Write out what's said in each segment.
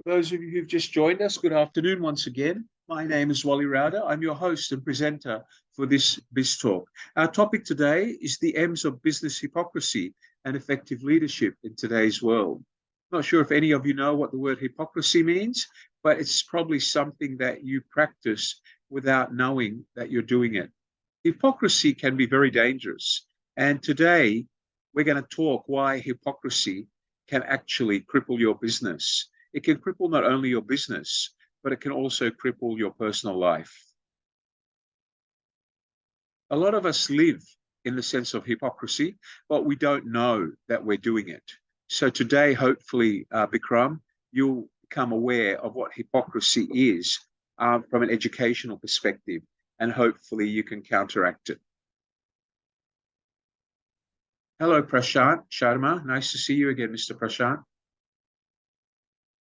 For those of you who've just joined us, good afternoon once again. My name is Wally Rowder. I'm your host and presenter for this Biz Talk. Our topic today is the M's of business hypocrisy and effective leadership in today's world. I'm not sure if any of you know what the word hypocrisy means, but it's probably something that you practice without knowing that you're doing it. Hypocrisy can be very dangerous. And today we're going to talk why hypocrisy can actually cripple your business. It can cripple not only your business, but it can also cripple your personal life. A lot of us live in the sense of hypocrisy, but we don't know that we're doing it. So today, hopefully, Bikram, you'll become aware of what hypocrisy is from an educational perspective, and hopefully you can counteract it. Hello, Prashant Sharma. Nice to see you again, Mr. Prashant.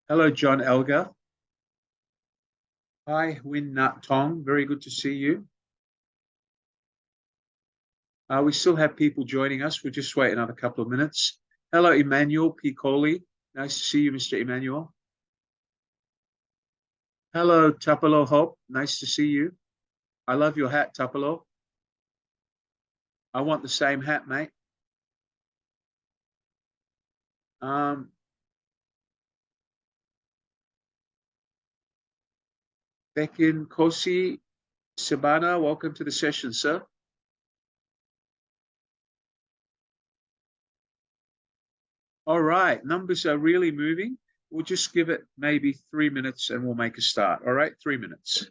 Hello, John Elgar. Hi, Win Nat Tong. Very good to see you. We still have people joining us. We'll just wait another couple of minutes. Hello, Emmanuel Piccoli. Nice to see you, Mr. Emmanuel. Hello, Tapalo Hope. Nice to see you. I love your hat, Tapalo. I want the same hat, mate. Bekin Kosi Sabana, welcome to the session, sir. All right, numbers are really moving. We'll just give it maybe 3 minutes and we'll make a start. All right, 3 minutes.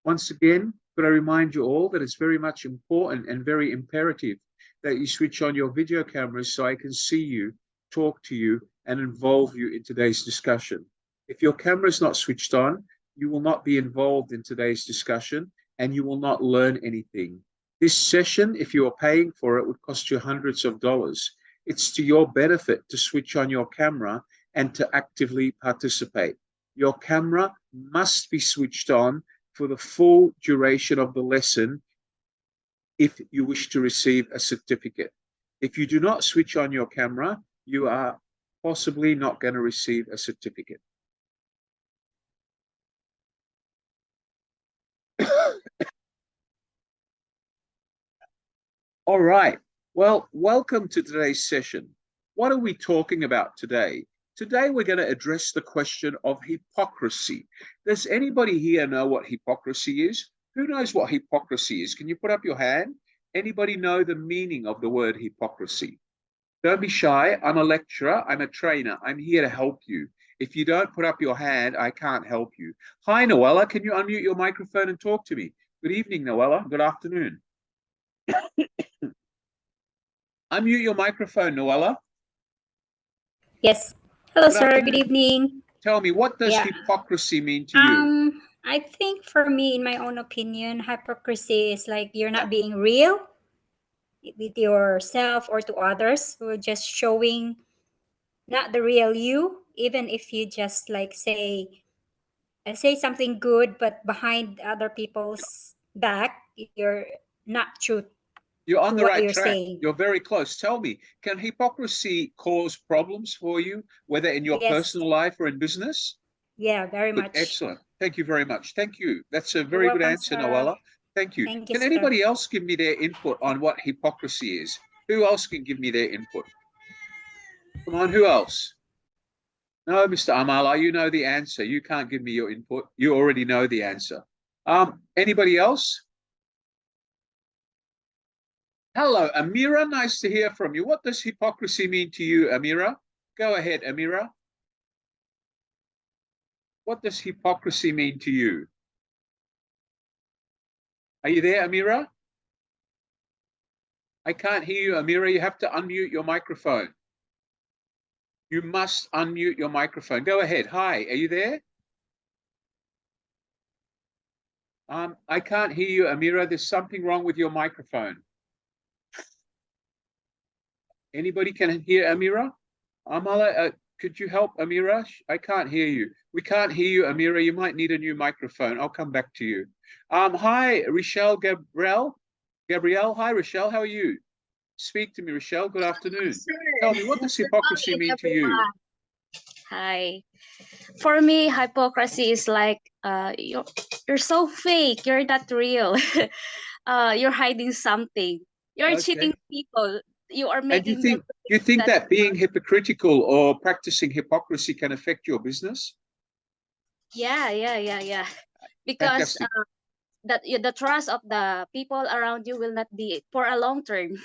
Once again, could I remind you all that it's very much important and very imperative that you switch on your video cameras so I can see you, talk to you, and involve you in today's discussion. If your camera is not switched on, you will not be involved in today's discussion and you will not learn anything. This session, if you are paying for it, would cost you hundreds of dollars. It's to your benefit to switch on your camera and to actively participate. Your camera must be switched on for the full duration of the lesson if you wish to receive a certificate. If you do not switch on your camera, you are possibly not going to receive a certificate. All right. Well, welcome to today's session. What are we talking about today? Today, we're going to address the question of hypocrisy. Does anybody here know what hypocrisy is? Who knows what hypocrisy is? Can you put up your hand? Anybody know the meaning of the word hypocrisy? Don't be shy. I'm a lecturer. I'm a trainer. I'm here to help you. If you don't put up your hand, I can't help you. Hi, Noella. Can you unmute your microphone and talk to me? Good evening, Noella. Good afternoon. Unmute your microphone, Noella. Yes. Hello, sir. Good evening. Tell me, what does hypocrisy mean to you? I think for me, in my own opinion, hypocrisy is like you're not being real with yourself or to others. You're just showing not the real you, even if you just like say something good, but behind other people's back, you're not true. You're on the right track. You're very close. Tell me, can hypocrisy cause problems for you, whether in your personal life or in business? Yeah, very much. Excellent. Thank you very much. Thank you. That's a very good answer, Noella. Thank you. Thank you, can anybody else give me their input on what hypocrisy is? Who else can give me their input? Come on, who else? No, Mr. Amala, you know the answer. You can't give me your input. You already know the answer. Anybody else? Hello, Amira. Nice to hear from you. What does hypocrisy mean to you, Amira? Go ahead, Amira. What does hypocrisy mean to you? Are you there, Amira? I can't hear you, Amira. You have to unmute your microphone. You must unmute your microphone. Go ahead. Hi, are you there? I can't hear you, Amira. There's something wrong with your microphone. Anybody can hear Amira? Amala, could you help Amira? I can't hear you. We can't hear you, Amira. You might need a new microphone. I'll come back to you. Hi, Rochelle Gabrielle. Gabrielle, hi, Rochelle. How are you? Speak to me, Rochelle. Good afternoon. Tell me, what does hypocrisy mean to you? Hi. For me, hypocrisy is like you're so fake. You're not real. You're hiding something. You're Okay. cheating people. You are And making them you believe think that that being hypocritical or practicing hypocrisy can affect your business? yeah. Because Fantastic. the trust of the people around you will not be for a long term.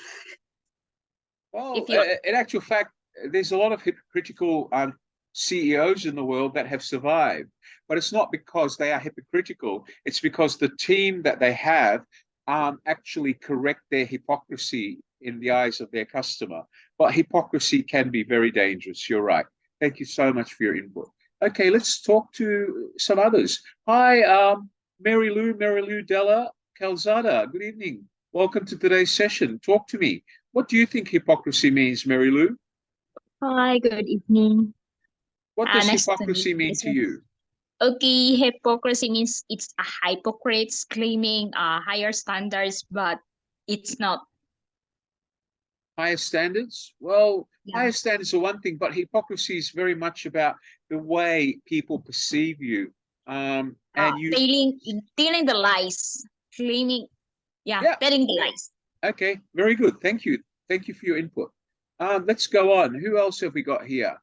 Well, If you in actual fact, there's a lot of hypocritical CEOs in the world that have survived, but it's not because they are hypocritical. It's because the team that they have actually correct their hypocrisy in the eyes of their customer. But hypocrisy can be very dangerous. You're right. Thank you so much for your input. Okay, let's talk to some others. Hi, Mary Lou Della Calzada. Good evening. Welcome to today's session. Talk to me. What do you think hypocrisy means, Mary Lou? Hi, good evening. What does Nice to meet hypocrisy you mean as to well. you? Okay, hypocrisy means it's a hypocrite claiming higher standards, but it's not. Higher standards? Well, Yeah. higher standards are one thing, but hypocrisy is very much about the way people perceive you. And you, Telling the lies, claiming, yeah, telling the lies. okay, very good. Thank you. Thank you for your input. Let's go on. Who else have we got here?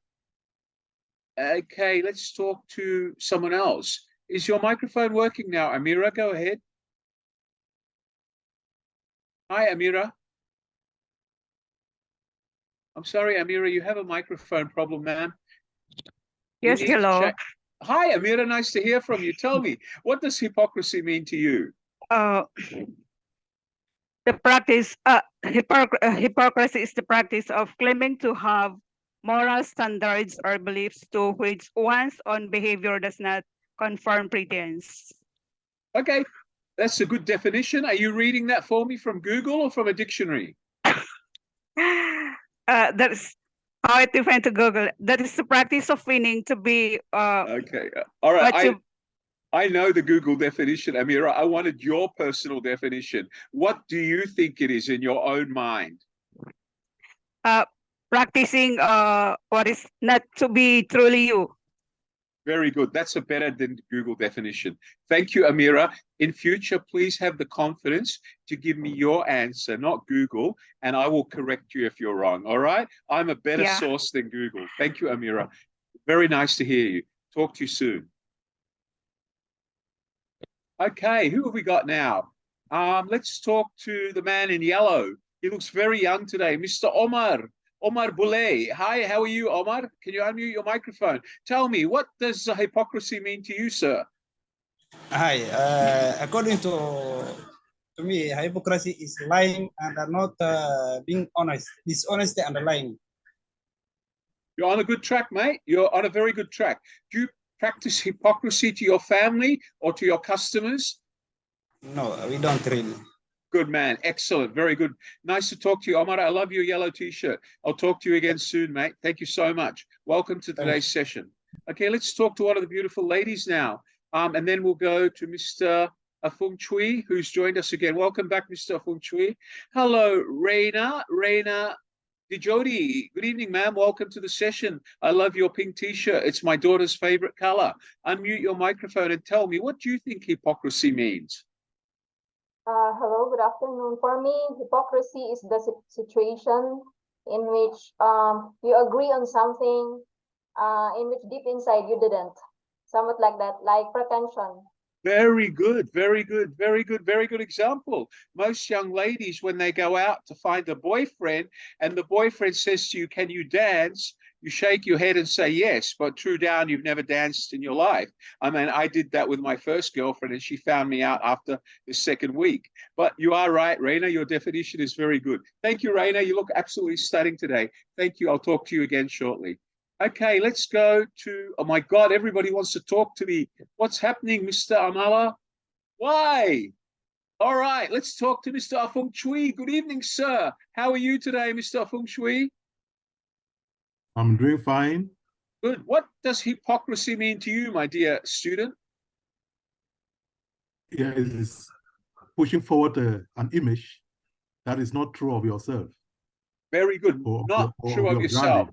Okay, let's talk to someone else. Is your microphone working now? Amira, go ahead. Hi, Amira. I'm sorry, Amira, you have a microphone problem, ma'am. You Yes, need to hello. check. Hi, Amira, nice to hear from you. Tell me, what does hypocrisy mean to you? Uh, hypocrisy is the practice of claiming to have moral standards or beliefs to which one's own behavior does not conform pretense. Okay, that's a good definition. Are you reading that for me from Google or from a dictionary? That's how I define to Google. That is the practice of winning to be Okay, all right. what you I know the Google definition, Amira. I wanted your personal definition. What do you think it is in your own mind? practicing what is not to be truly you. Very good. That's a better than Google definition. Thank you, Amira. In future, please have the confidence to give me your answer, not Google, and I will correct you if you're wrong. All right? I'm a better source than Google. Thank you, Amira. Very nice to hear you. Talk to you soon. Okay, who have we got now? Let's talk to the man in yellow. He looks very young today, Mr. Omar Boulay. Hi, how are you, Omar? Can you unmute your microphone? Tell me, what does hypocrisy mean to you, sir? Hi, according to me, hypocrisy is lying and not being honest. Dishonesty and lying. You're on a good track, mate. You're on a very good track. Do you practice hypocrisy to your family or to your customers? No, we don't really. Good man. Excellent. Very good. Nice to talk to you, Omar. I love your yellow t-shirt. I'll talk to you again soon, mate. Thank you so much. Welcome to today's session. Okay, let's talk to one of the beautiful ladies now. And then we'll go to Mr. Fung Chui, who's joined us again. Welcome back, Mr. Fung Chui. Hello, Reina Dijodi. Good evening, ma'am. Welcome to the session. I love your pink t-shirt. It's my daughter's favorite color. Unmute your microphone and tell me, what do you think hypocrisy means? Hello, good afternoon. For me, hypocrisy is the situation in which you agree on something in which deep inside you didn't. Somewhat like that, like pretension. Very good, very good, very good, very good example. Most young ladies, when they go out to find a boyfriend and the boyfriend says to you, can you dance? You shake your head and say yes, but true down, you've never danced in your life. I mean, I did that with my first girlfriend and she found me out after the second week. But you are right, Reina, your definition is very good. Thank you, Reina. You look absolutely stunning today. Thank you. I'll talk to you again shortly. Okay, let's go to, oh my God, everybody wants to talk to me. What's happening, Mr. Amala? Why? All right, let's talk to Mr. Feng Chui. Good evening, sir. How are you today, Mr. Feng Chui? I'm doing fine. Good. What does hypocrisy mean to you, my dear student? Yeah, it is pushing forward an image that is not true of yourself. Very good. Not true of yourself.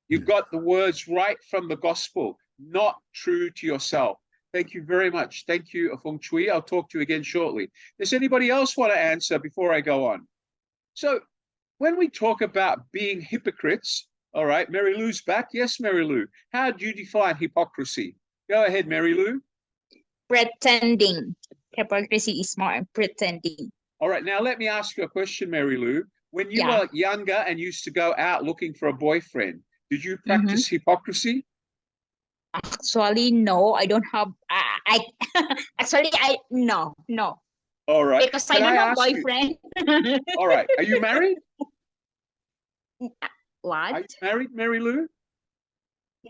You Yes. got the words right from the gospel, not true to yourself. Thank you very much. Thank you, Feng Chui. I'll talk to you again shortly. Does anybody else want to answer before I go on? So when we talk about being hypocrites, all right, Mary Lou's back. Yes, Mary Lou. How do you define hypocrisy? Go ahead, Mary Lou. Pretending. Hypocrisy is more pretending. All right, now let me ask you a question, Mary Lou. When you Yeah. were younger and used to go out looking for a boyfriend, did you Mm-hmm. practice hypocrisy? Actually, no, I don't have. I actually, no. All right. Because I Can don't I have ask you? boyfriend. All right. Are you married? Are What? you married, Mary Lou?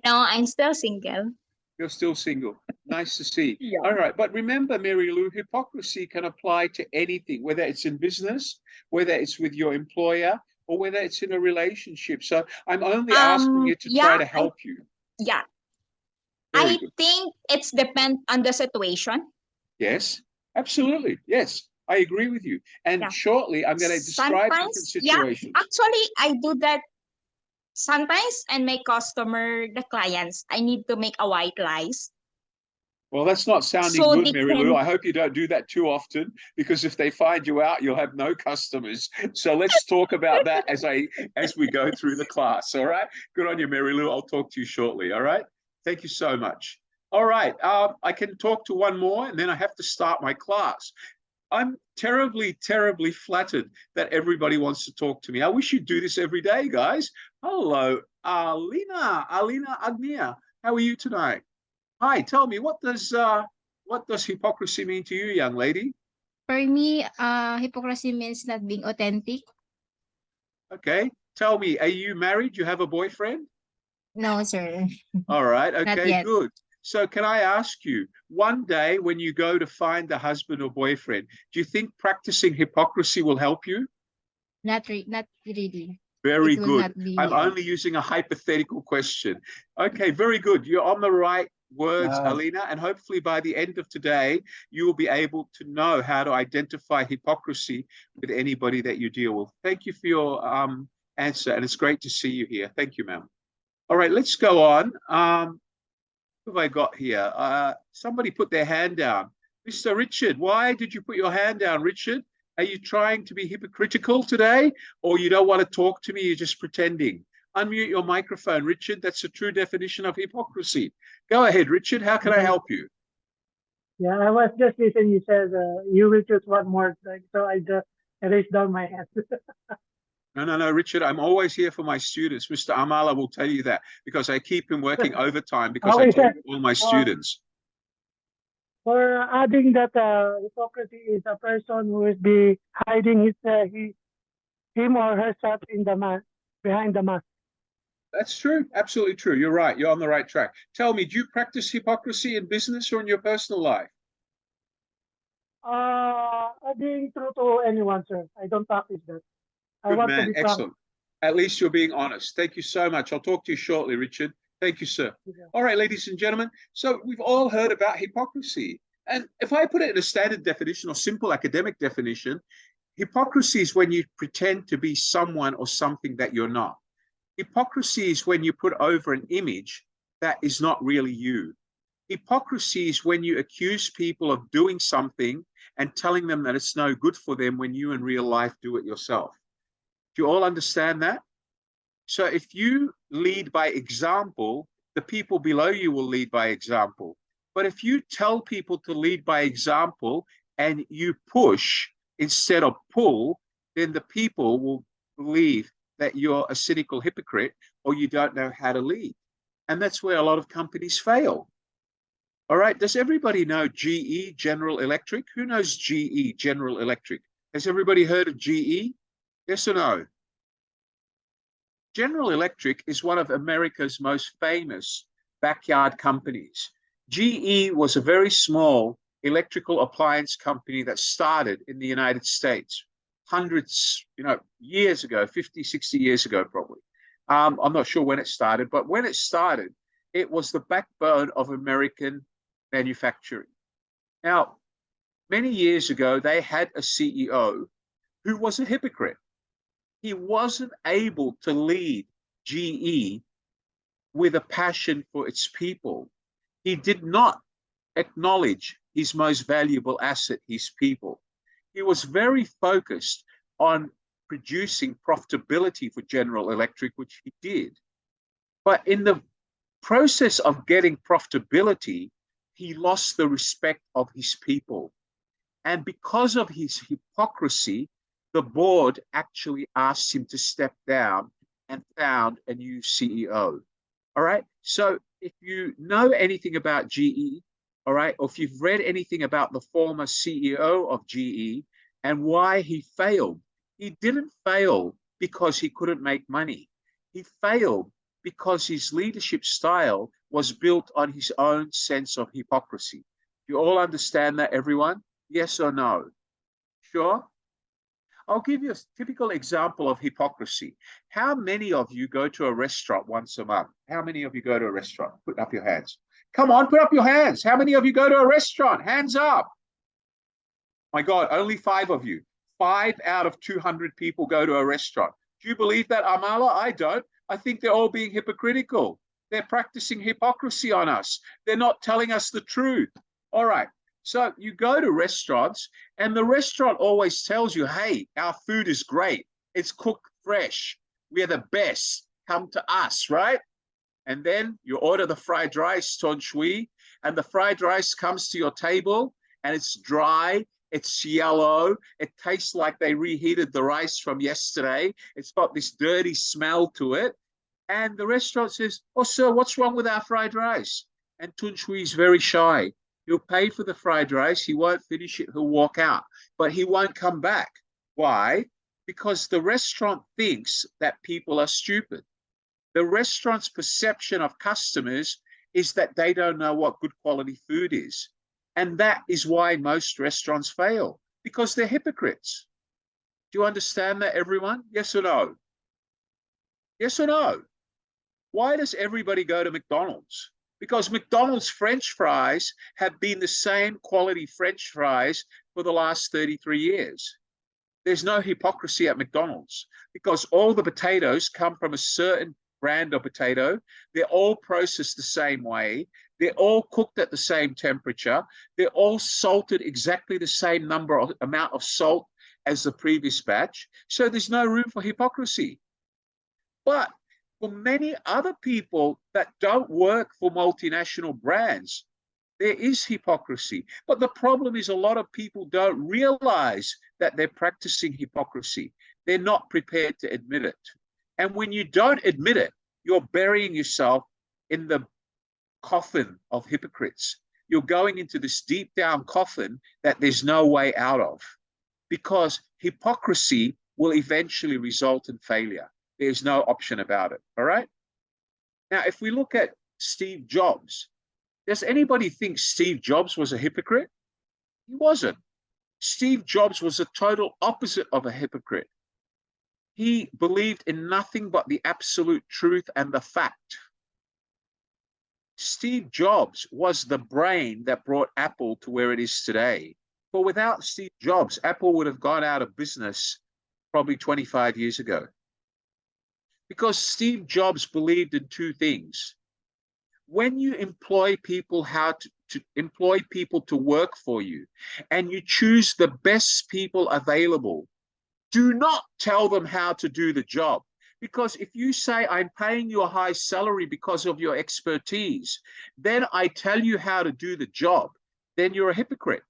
No, I'm still single. You're still single. Nice to see. Yeah. All right. But remember, Mary Lou, hypocrisy can apply to anything, whether it's in business, whether it's with your employer, or whether it's in a relationship. So I'm only asking you to try to help you. Yeah. Very I good. think it's depend on the situation. Yes, absolutely. Yes, I agree with you. And Yeah. shortly, I'm going to describe different Sometimes, yeah, situations. actually, I do that sometimes, and my customer, the clients, I need to make a white lies. Well, that's not sounding So good, they Mary Lou. can- I hope you don't do that too often, because if they find you out, you'll have no customers. So let's talk about that as we go through the class. All right. Good on you, Mary Lou. I'll talk to you shortly. All right. Thank you so much. All right. I can talk to one more, and then I have to start my class. I'm terribly, terribly flattered that everybody wants to talk to me. I wish you'd do this every day, guys. Hello, Alina Agnia. How are you tonight? Hi, tell me, what does hypocrisy mean to you, young lady? For me, hypocrisy means not being authentic. Okay, tell me, are you married? You have a boyfriend? No, sir. All right, Not okay, yet. good. So can I ask you, one day when you go to find a husband or boyfriend, do you think practicing hypocrisy will help you? Not really. Very It will good. not be. I'm only using a hypothetical question. Okay, very good. You're on the right words, Alina, and hopefully by the end of today, you will be able to know how to identify hypocrisy with anybody that you deal with. Thank you for your answer, and it's great to see you here. Thank you, ma'am. All right, let's go on. Who have I got here? Somebody put their hand down. Mr. Richard, why did you put your hand down, Richard? Are you trying to be hypocritical today, or you don't want to talk to me, you're just pretending? Unmute your microphone, Richard. That's the true definition of hypocrisy. Go ahead, Richard. How can I help you? Yeah, I was just listening. You said you will choose one more, so I just raised down my hand. No, Richard. I'm always here for my students. Mr. Amala will tell you that because I keep him working overtime because I Okay, take sir. all my students. For adding that hypocrisy is a person who is be hiding him or herself in the mask, behind the mask. That's true. Absolutely true. You're right. You're on the right track. Tell me, do you practice hypocrisy in business or in your personal life? Being true to anyone, sir. I don't practice that. I Good want to man. be frank. Excellent. At least you're being honest. Thank you so much. I'll talk to you shortly, Richard. Thank you, sir. Yeah. All right, ladies and gentlemen. So we've all heard about hypocrisy. And if I put it in a standard definition or simple academic definition, hypocrisy is when you pretend to be someone or something that you're not. Hypocrisy is when you put over an image that is not really you. Hypocrisy is when you accuse people of doing something and telling them that it's no good for them when you in real life do it yourself. Do you all understand that? So if you lead by example, the people below you will lead by example. But if you tell people to lead by example and you push instead of pull, then the people will believe that you're a cynical hypocrite or you don't know how to lead. And that's where a lot of companies fail. All right. Does everybody know GE, General Electric? Who knows GE, General Electric? Has everybody heard of GE? Yes or no? General Electric is one of America's most famous backyard companies. GE was a very small electrical appliance company that started in the United States hundreds, years ago, 50, 60 years ago, probably. I'm not sure when it started, but when it started, it was the backbone of American manufacturing. Now, many years ago, they had a CEO who was a hypocrite. He wasn't able to lead GE with a passion for its people. He did not acknowledge his most valuable asset, his people. He was very focused on producing profitability for General Electric, which he did. But in the process of getting profitability, he lost the respect of his people. And because of his hypocrisy, the board actually asked him to step down and found a new CEO. All right. So if you know anything about GE, all right, or if you've read anything about the former CEO of GE and why he failed, he didn't fail because he couldn't make money. He failed because his leadership style was built on his own sense of hypocrisy. You all understand that, everyone? Yes or no? Sure? I'll give you a typical example of hypocrisy. How many of you go to a restaurant once a month? How many of you go to a restaurant? Put up your hands. Come on, put up your hands. How many of you go to a restaurant? Hands up. My God, only 5 of you. 5 out of 200 people go to a restaurant. Do you believe that, Amala? I don't. I think they're all being hypocritical. They're practicing hypocrisy on us. They're not telling us the truth. All right. So you go to restaurants and the restaurant always tells you, hey, our food is great. It's cooked fresh. We're the best. Come to us, right? And then you order the fried rice, Ton Shui, and the fried rice comes to your table and it's dry, it's yellow, it tastes like they reheated the rice from yesterday. It's got this dirty smell to it. And the restaurant says, oh, sir, what's wrong with our fried rice? And Tun Shui is very shy. He'll pay for the fried rice. He won't finish it. He'll walk out, but he won't come back. Why? Because the restaurant thinks that people are stupid. The restaurant's perception of customers is that they don't know what good quality food is. And that is why most restaurants fail, because they're hypocrites. Do you understand that, everyone? Yes or no? Yes or no? Why does everybody go to McDonald's? Because McDonald's French fries have been the same quality French fries for the last 33 years. There's no hypocrisy at McDonald's because all the potatoes come from a certain brand of potato. They're all processed the same way. They're all cooked at the same temperature. They're all salted exactly the same amount of salt as the previous batch. So there's no room for hypocrisy. But for many other people that don't work for multinational brands, there is hypocrisy. But the problem is a lot of people don't realize that they're practicing hypocrisy. They're not prepared to admit it. And when you don't admit it, you're burying yourself in the coffin of hypocrites. You're going into this deep down coffin that there's no way out of, because hypocrisy will eventually result in failure. There's no option about it. All right. Now, if we look at Steve Jobs, does anybody think Steve Jobs was a hypocrite? He wasn't. Steve Jobs was the total opposite of a hypocrite. He believed in nothing but the absolute truth and the fact. Steve Jobs was the brain that brought Apple to where it is today. For without Steve Jobs, Apple would have gone out of business probably 25 years ago. Because Steve Jobs believed in 2 things. When you employ people employ people to work for you, and you choose the best people available, do not tell them how to do the job. Because if you say, I'm paying you a high salary because of your expertise, then I tell you how to do the job, then you're a hypocrite.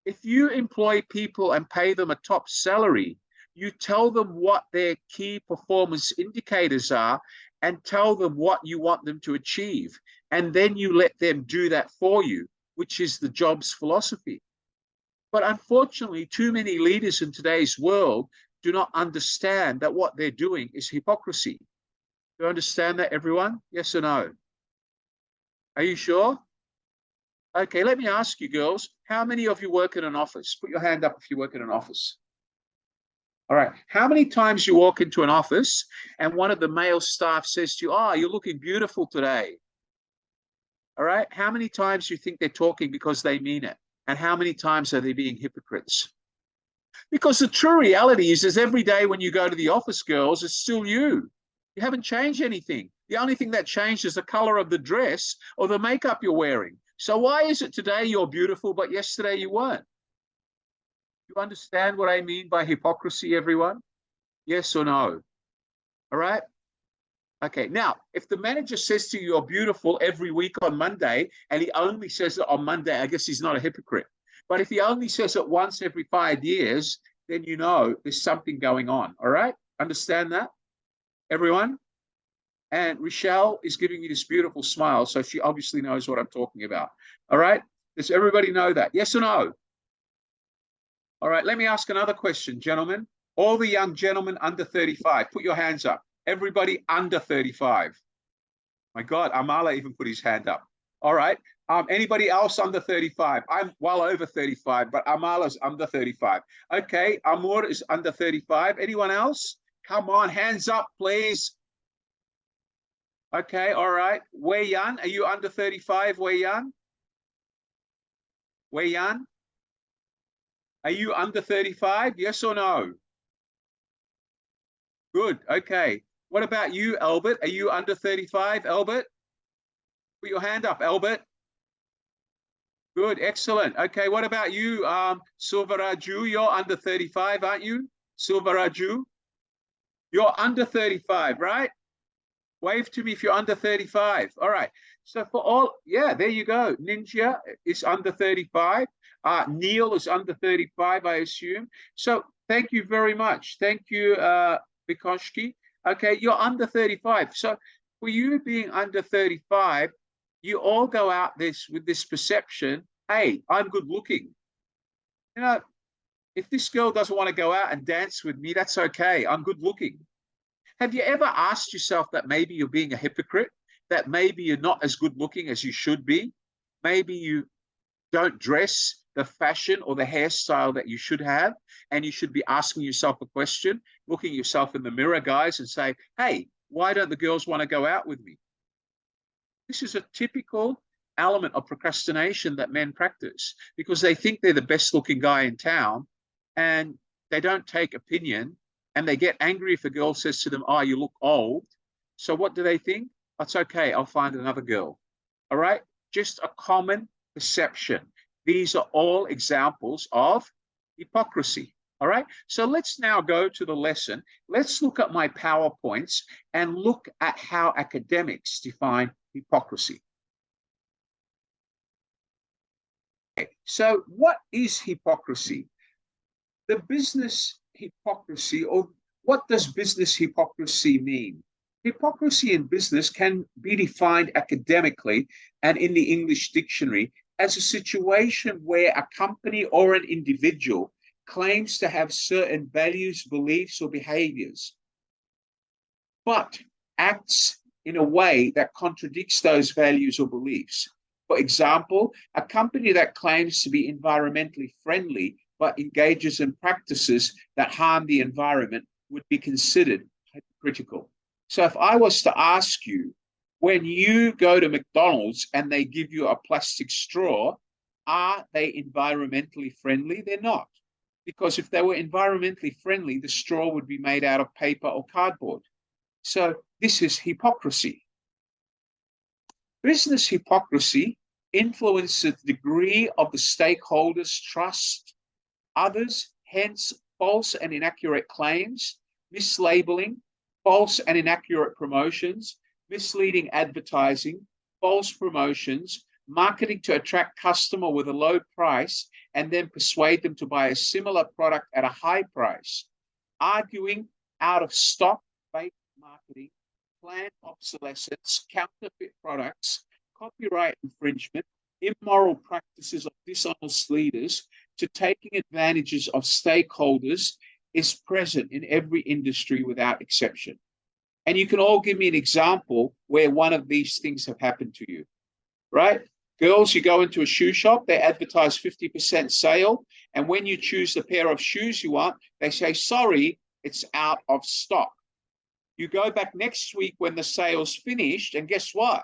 If you employ people and pay them a top salary, you tell them what their key performance indicators are and tell them what you want them to achieve. And then you let them do that for you, which is the job's philosophy. But unfortunately, too many leaders in today's world do not understand that what they're doing is hypocrisy. Do you understand that, everyone? Yes or no? Are you sure? Okay, let me ask you, girls, how many of you work in an office? Put your hand up if you work in an office. All right. How many times you walk into an office and one of the male staff says to you, oh, you're looking beautiful today? All right. How many times do you think they're talking because they mean it? And how many times are they being hypocrites? Because the true reality is every day when you go to the office, girls, it's still you. You haven't changed anything. The only thing that changed is the color of the dress or the makeup you're wearing. So why is it today you're beautiful, but yesterday you weren't? You understand what I mean by hypocrisy, everyone? Yes or no? All right? Okay, now, if the manager says to you, you're beautiful every week on Monday, and he only says it on Monday, I guess he's not a hypocrite. But if he only says it once every 5 years, then you know there's something going on, all right? Understand that, everyone? And Rochelle is giving me this beautiful smile, so she obviously knows what I'm talking about, all right? Does everybody know that? Yes or no? All right, let me ask another question, gentlemen. All the young gentlemen under 35, put your hands up. Everybody under 35. My God, Amala even put his hand up. All right. Anybody else under 35? I'm well over 35, but Amala's under 35. Okay, Amor is under 35. Anyone else? Come on, hands up, please. Okay, all right. Wei Yan, are you under 35, Wei Yan? Wei Yan? Are you under 35? Yes or no? Good, okay. What about you, Albert? Are you under 35, Albert? Put your hand up, Albert. Good, excellent. Okay, what about you, Silveraju? You're under 35, aren't you? Silveraju? You're under 35, right? Wave to me if you're under 35. All right. So for all, yeah, there you go. Ninja is under 35. Neil is under 35, I assume. So thank you very much. Thank you, Bikoshki. Okay, you're under 35. So for you being under 35, you all go out with this perception, hey, I'm good looking. You know, if this girl doesn't want to go out and dance with me, that's okay. I'm good looking. Have you ever asked yourself that maybe you're being a hypocrite, that maybe you're not as good looking as you should be? Maybe you don't dress the fashion or the hairstyle that you should have, and you should be asking yourself a question, looking yourself in the mirror, guys, and say, hey, why don't the girls want to go out with me? This is a typical element of procrastination that men practice because they think they're the best looking guy in town and they don't take opinion, and they get angry if a girl says to them, oh, you look old. So what do they think? That's okay, I'll find another girl. All right? Just a common perception. These are all examples of hypocrisy. All right? So let's now go to the lesson. Let's look at my PowerPoints and look at how academics define hypocrisy. Okay, so what is hypocrisy? The business hypocrisy, or what does business hypocrisy mean? Hypocrisy in business can be defined academically and in the English dictionary as a situation where a company or an individual claims to have certain values, beliefs, or behaviors, but acts in a way that contradicts those values or beliefs. For example, a company that claims to be environmentally friendly but engages in practices that harm the environment would be considered hypocritical. So if I was to ask you, when you go to McDonald's and they give you a plastic straw, are they environmentally friendly? They're not. Because if they were environmentally friendly, the straw would be made out of paper or cardboard. So this is hypocrisy. Business hypocrisy influences the degree of the stakeholders' trust others, hence false and inaccurate claims, mislabeling, false and inaccurate promotions, misleading advertising, false promotions, marketing to attract customer with a low price and then persuade them to buy a similar product at a high price, arguing out of stock, fake marketing, planned obsolescence, counterfeit products, copyright infringement, immoral practices of dishonest leaders, to taking advantages of stakeholders is present in every industry without exception. And you can all give me an example where one of these things have happened to you, right? Girls, you go into a shoe shop, they advertise 50% sale. And when you choose the pair of shoes you want, they say, sorry, it's out of stock. You go back next week when the sale's finished, and guess what?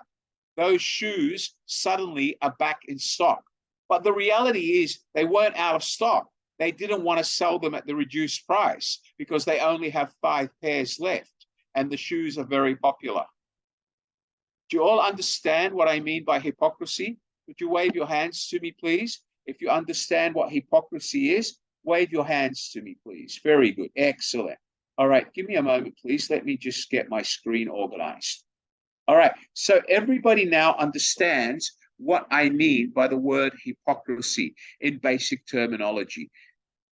Those shoes suddenly are back in stock. But the reality is they weren't out of stock. They didn't want to sell them at the reduced price because they only have 5 pairs left. and the shoes are very popular. Do you all understand what I mean by hypocrisy? Would you wave your hands to me, please? If you understand what hypocrisy is, wave your hands to me, please. Very good. Excellent. All right, give me a moment, please. Let me just get my screen organized. All right, so everybody now understands what I mean by the word hypocrisy in basic terminology.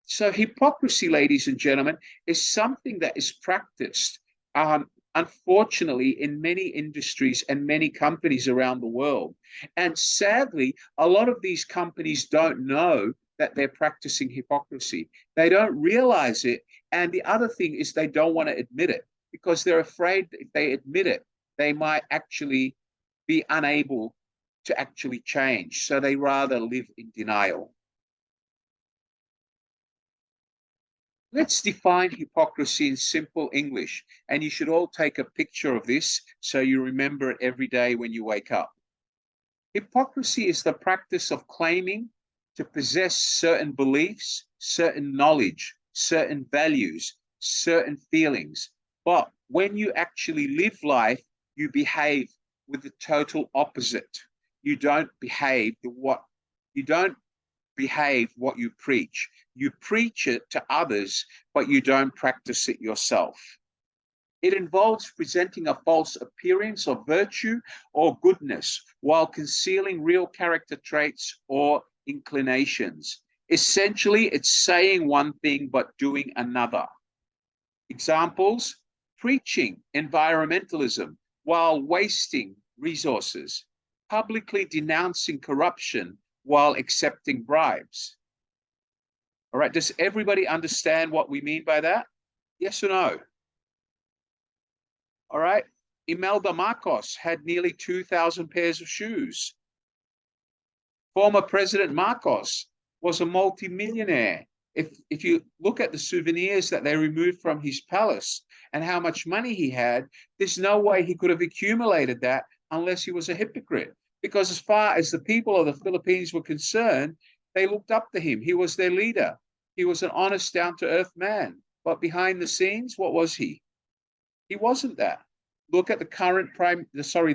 So hypocrisy, ladies and gentlemen, is something that is practiced, unfortunately, in many industries and many companies around the world. And sadly, a lot of these companies don't know that they're practicing hypocrisy. They don't realize it. And the other thing is they don't want to admit it because they're afraid that if they admit it, they might actually be unable to actually change. So they rather live in denial. Let's define hypocrisy in simple English, and you should all take a picture of this so you remember it every day when you wake up. Hypocrisy is the practice of claiming to possess certain beliefs, certain knowledge, certain values, certain feelings. But when you actually live life, you behave with the total opposite. You don't behave what you preach. You preach it to others, but you don't practice it yourself. It involves presenting a false appearance of virtue or goodness while concealing real character traits or inclinations. Essentially, it's saying one thing but doing another. Examples: preaching environmentalism while wasting resources, publicly denouncing corruption while accepting bribes. All right, does everybody understand what we mean by that? Yes or no? All right, Imelda Marcos had nearly 2,000 pairs of shoes. Former President Marcos was a multimillionaire. If you look at the souvenirs that they removed from his palace and how much money he had, there's no way he could have accumulated that unless he was a hypocrite. Because as far as the people of the Philippines were concerned, they looked up to him. He was their leader. He was an honest, down-to-earth man. But behind the scenes, what was he? He wasn't that. Look at the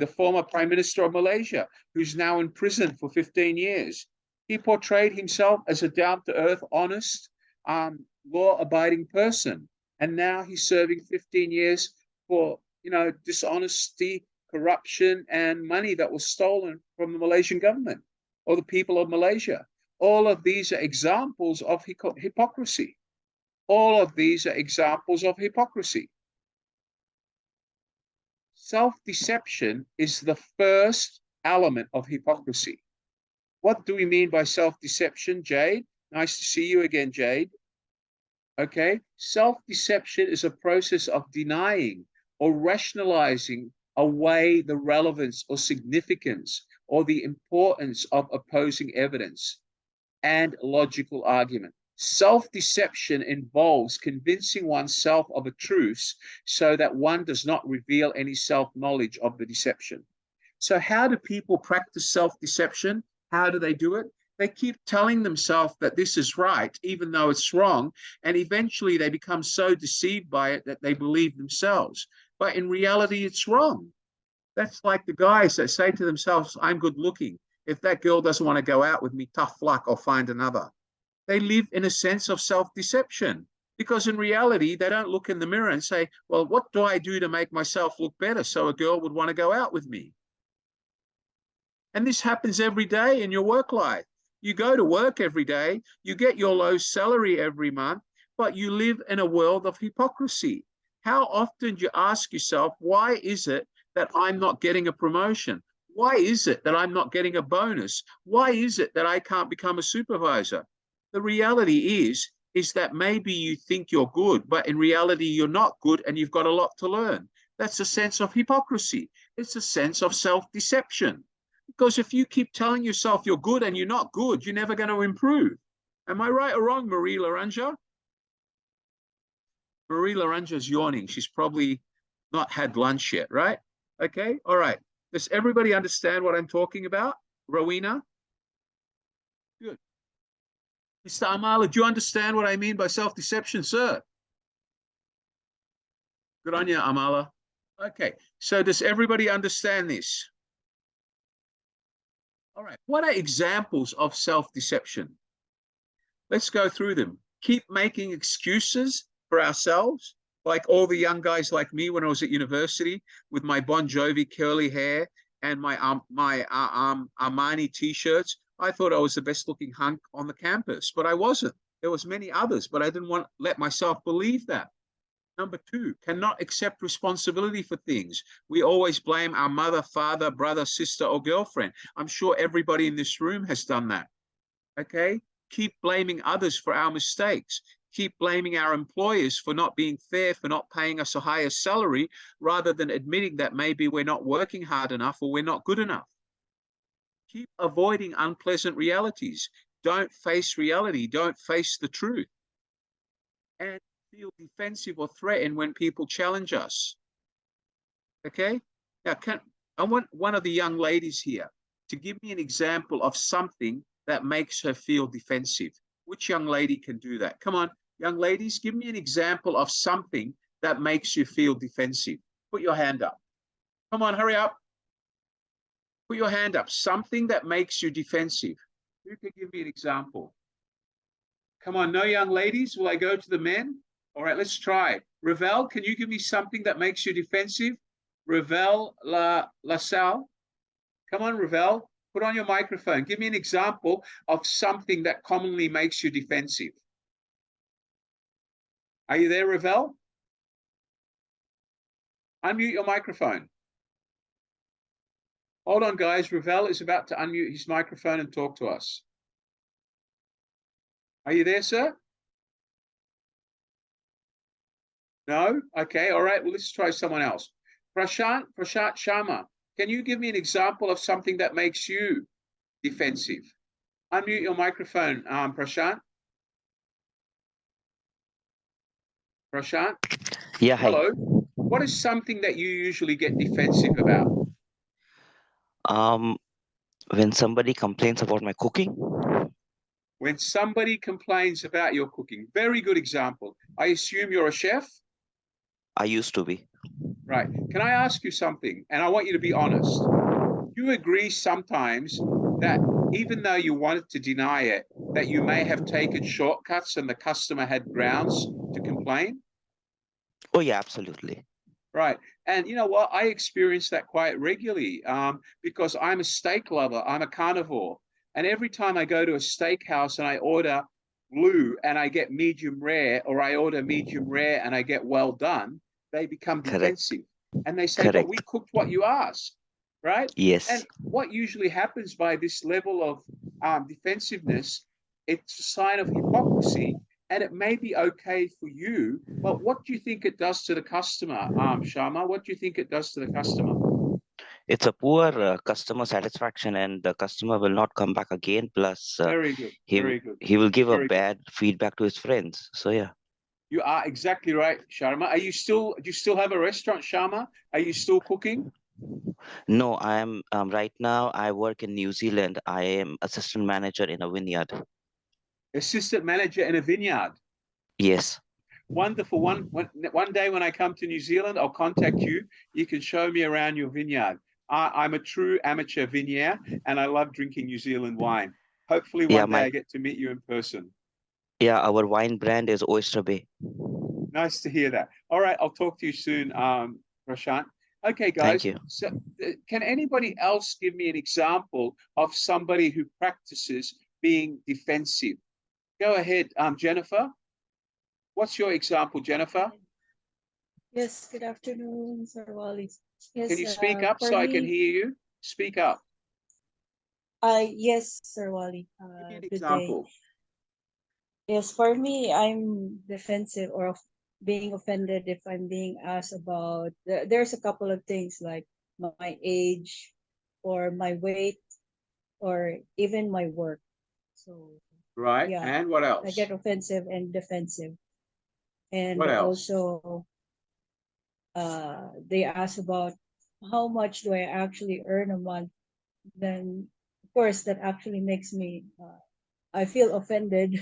former Prime Minister of Malaysia, who's now in prison for 15 years. He portrayed himself as a down-to-earth, honest, law-abiding person. And now he's serving 15 years for, dishonesty, corruption, and money that was stolen from the Malaysian government or the people of Malaysia. All of these are examples of hypocrisy. All of these are examples of hypocrisy. Self-deception is the first element of hypocrisy. What do we mean by self-deception, Jade? Nice to see you again, Jade. Okay, self-deception is a process of denying or rationalizing away the relevance or significance or the importance of opposing evidence and logical argument. Self-deception involves convincing oneself of a truth so that one does not reveal any self-knowledge of the deception. So how do people practice self-deception? How do they do it? They keep telling themselves that this is right, even though it's wrong, and eventually they become so deceived by it that they believe themselves. But in reality, it's wrong. That's like the guys that say to themselves, I'm good looking. If that girl doesn't want to go out with me, tough luck, I'll find another. They live in a sense of self-deception because in reality, they don't look in the mirror and say, well, what do I do to make myself look better so a girl would want to go out with me? And this happens every day in your work life. You go to work every day, you get your low salary every month, but you live in a world of hypocrisy. How often do you ask yourself, why is it that I'm not getting a promotion? Why is it that I'm not getting a bonus? Why is it that I can't become a supervisor? The reality is that maybe you think you're good, but in reality, you're not good and you've got a lot to learn. That's a sense of hypocrisy. It's a sense of self-deception. Because if you keep telling yourself you're good and you're not good, you're never going to improve. Am I right or wrong, Marie Laranja? Marie Laranja's yawning. She's probably not had lunch yet, right? Okay, all right. Does everybody understand what I'm talking about? Rowena? Good. Mr. Amala, do you understand what I mean by self-deception, sir? Good on you, Amala. Okay, so does everybody understand this? All right, what are examples of self-deception? Let's go through them. Keep making excuses for ourselves, like all the young guys like me when I was at university with my Bon Jovi curly hair and my Armani t-shirts. I thought I was the best looking hunk on the campus, but I wasn't. There was many others, but I didn't want to let myself believe that. Number two, cannot accept responsibility for things. We always blame our mother, father, brother, sister, or girlfriend. I'm sure everybody in this room has done that. Okay? Keep blaming others for our mistakes. Keep blaming our employers for not being fair, for not paying us a higher salary, rather than admitting that maybe we're not working hard enough or we're not good enough. Keep avoiding unpleasant realities. Don't face reality. Don't face the truth. And feel defensive or threatened when people challenge us. Okay? Now, I want one of the young ladies here to give me an example of something that makes her feel defensive. Which young lady can do that? Come on, young ladies, give me an example of something that makes you feel defensive. Put your hand up. Come on, hurry up. Put your hand up. Something that makes you defensive. Who can give me an example? Come on, no young ladies? Will I go to the men? All right, let's try. Ravel, can you give me something that makes you defensive? Ravel LaSalle. Come on, Ravel. Put on your microphone. Give me an example of something that commonly makes you defensive. Are you there, Ravel? Unmute your microphone. Hold on, guys. Ravel is about to unmute his microphone and talk to us. Are you there, sir? No? Okay, all right. Well, let's try someone else. Prashant Sharma, can you give me an example of something that makes you defensive? Unmute your microphone, Prashant. Prashant? Yeah, hi. Hello. What is something that you usually get defensive about? When somebody complains about my cooking. When somebody complains about your cooking. Very good example. I assume you're a chef? I used to be. Right. Can I ask you something? And I want you to be honest. Do you agree sometimes that even though you wanted to deny it, that you may have taken shortcuts and the customer had grounds to complain? Oh, yeah, absolutely. Right. And you know what? I experience that quite regularly because I'm a steak lover. I'm a carnivore. And every time I go to a steakhouse and I order blue and I get medium rare, or I order medium rare and I get well done, they become defensive. And they say, but we cooked what you asked, right? Yes. And what usually happens by this level of defensiveness, it's a sign of hypocrisy. And it may be okay for you, but what do you think it does to the customer, Sharma? What do you think it does to the customer? It's a poor customer satisfaction, and the customer will not come back again. Plus, Very good. Very good. He will give Very a bad feedback to his friends. So yeah. You are exactly right, Sharma. Do you still have a restaurant, Sharma? Are you still cooking? No, I am right now. I work in New Zealand. I am assistant manager in a vineyard. Assistant manager in a vineyard. Yes. Wonderful. One day when I come to New Zealand, I'll contact you. You can show me around your vineyard. I'm a true amateur vineyard, and I love drinking New Zealand wine. Hopefully one day I get to meet you in person. Yeah, our wine brand is Oyster Bay. Nice to hear that. All right, I'll talk to you soon, Prashant. Okay, guys. Thank you. So, can anybody else give me an example of somebody who practices being defensive? Go ahead, Jennifer. What's your example, Jennifer? Yes, good afternoon, Sir Wally. Yes, can you speak up so I can hear you? Speak up. Yes, Sir Wally. Give me an Good example. day. Yes, for me, I'm defensive or being offended if I'm being asked about, there's a couple of things like my age or my weight or even my work. So, right. Yeah, and what else? I get offensive and defensive. And what else? also, they ask about how much do I actually earn a month. Then, of course, that actually makes me, I feel offended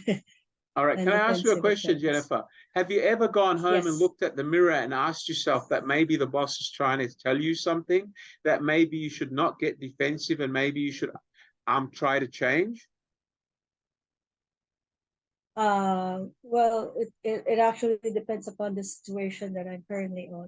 All right, and can I ask you a defensive question, offense. Jennifer? Have you ever gone home and Yes. looked at the mirror and asked yourself that maybe the boss is trying to tell you something, that maybe you should not get defensive and maybe you should try to change? Well, it actually depends upon the situation that I'm currently on.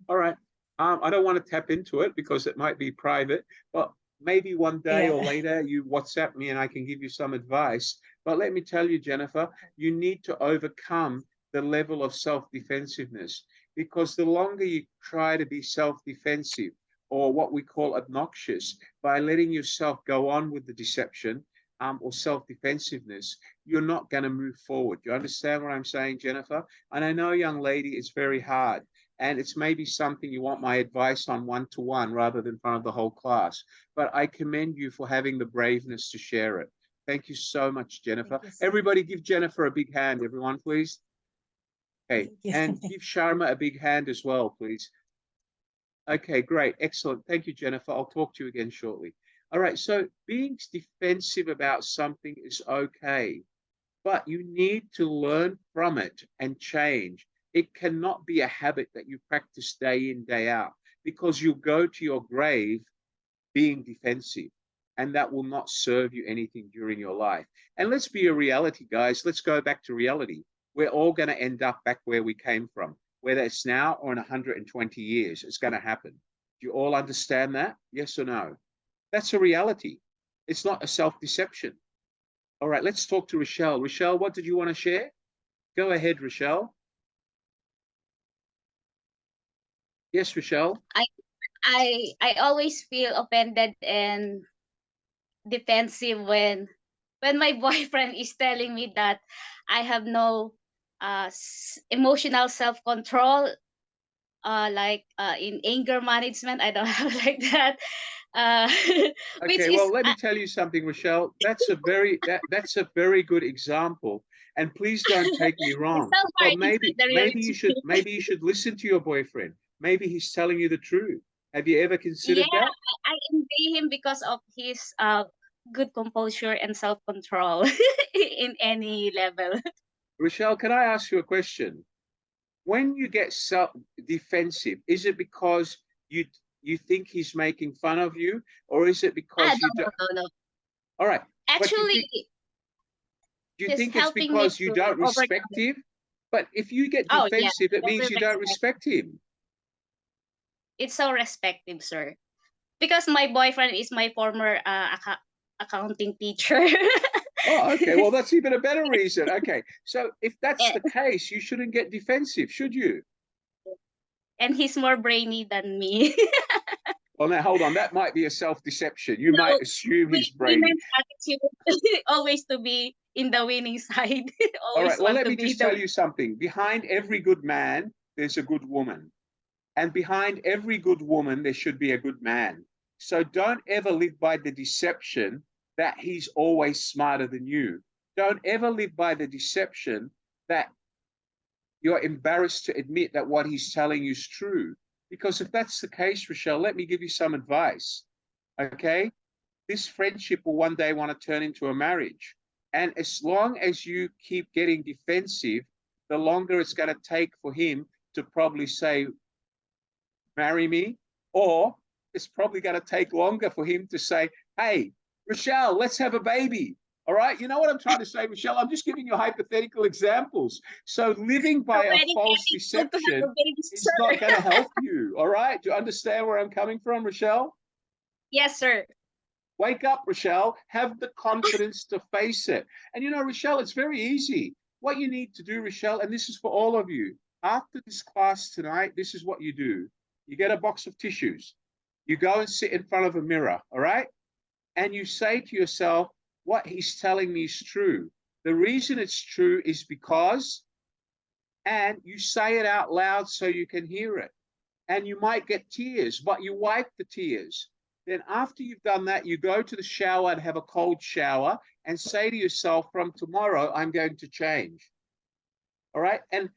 All right. I don't want to tap into it because it might be private, but maybe one day or later you WhatsApp me and I can give you some advice. But let me tell you, Jennifer, you need to overcome the level of self-defensiveness, because the longer you try to be self-defensive, or what we call obnoxious, by letting yourself go on with the deception or self-defensiveness, you're not going to move forward. Do you understand what I'm saying, Jennifer? And I know, young lady, it's very hard. And it's maybe something you want my advice on one-to-one rather than in front of the whole class. But I commend you for having the braveness to share it. Thank you so much, Jennifer. Everybody give Jennifer a big hand, everyone, please. Okay, and give Sharma a big hand as well, please. Okay, great, excellent. Thank you, Jennifer. I'll talk to you again shortly. All right, so being defensive about something is okay, but you need to learn from it and change. It cannot be a habit that you practice day in, day out, because you'll go to your grave being defensive, and that will not serve you anything during your life. And let's be a reality, guys. Let's go back to reality. We're all going to end up back where we came from, whether it's now or in 120 years. It's going to happen. Do you all understand that? Yes or no? That's a reality. It's not a self-deception. All right, let's talk to Rochelle. Rochelle, what did you want to share? Go ahead, Rochelle. Yes, Rochelle. I always feel offended and defensive when my boyfriend is telling me that I have no emotional self-control, in anger management. I don't have like that. Okay, well, let me tell you something, Rochelle. That's a very good example. And please don't take me wrong. so But maybe you should listen to your boyfriend. Maybe he's telling you the truth. Have you ever considered that? I envy him because of his good composure and self-control in any level. Rochelle, can I ask you a question? When you get self-defensive, is it because you think he's making fun of you, or is it because you don't? No. All right. Actually, do you think it's because you don't respect him? But if you get defensive, it means you don't respect him. It's so respective, sir. Because my boyfriend is my former accounting teacher. Oh, okay. Well, that's even a better reason. Okay. So if that's the case, you shouldn't get defensive, should you? And he's more brainy than me. Well, now, hold on. That might be a self-deception. You might assume he's brainy. Attitude always to be in the winning side. All right. Well, let me just tell you something. Behind every good man, there's a good woman. And behind every good woman, there should be a good man. So don't ever live by the deception that he's always smarter than you. Don't ever live by the deception that you're embarrassed to admit that what he's telling you is true. Because if that's the case, Rochelle, let me give you some advice, okay? This friendship will one day want to turn into a marriage. And as long as you keep getting defensive, the longer it's going to take for him to probably say, marry me, or it's probably going to take longer for him to say, hey, Rochelle, let's have a baby. All right. You know what I'm trying to say, Rochelle? I'm just giving you hypothetical examples. So living by a false deception is not going to help you. All right. Do you understand where I'm coming from, Rochelle? Yes, sir. Wake up, Rochelle. Have the confidence to face it. And you know, Rochelle, it's very easy. What you need to do, Rochelle, and this is for all of you, after this class tonight, this is what you do. You get a box of tissues. You go and sit in front of a mirror, all right? And you say to yourself, what he's telling me is true. The reason it's true is because, and you say it out loud so you can hear it. And you might get tears, but you wipe the tears. Then after you've done that, you go to the shower and have a cold shower and say to yourself, from tomorrow, I'm going to change. All right? And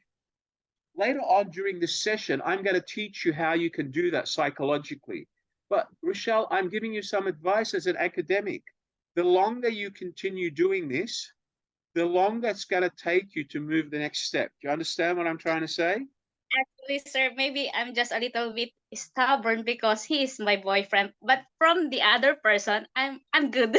later on during this session, I'm going to teach you how you can do that psychologically. But Rochelle, I'm giving you some advice as an academic. The longer you continue doing this, the longer it's going to take you to move the next step. Do you understand what I'm trying to say? Actually, sir, maybe I'm just a little bit stubborn because he is my boyfriend. But from the other person, I'm good.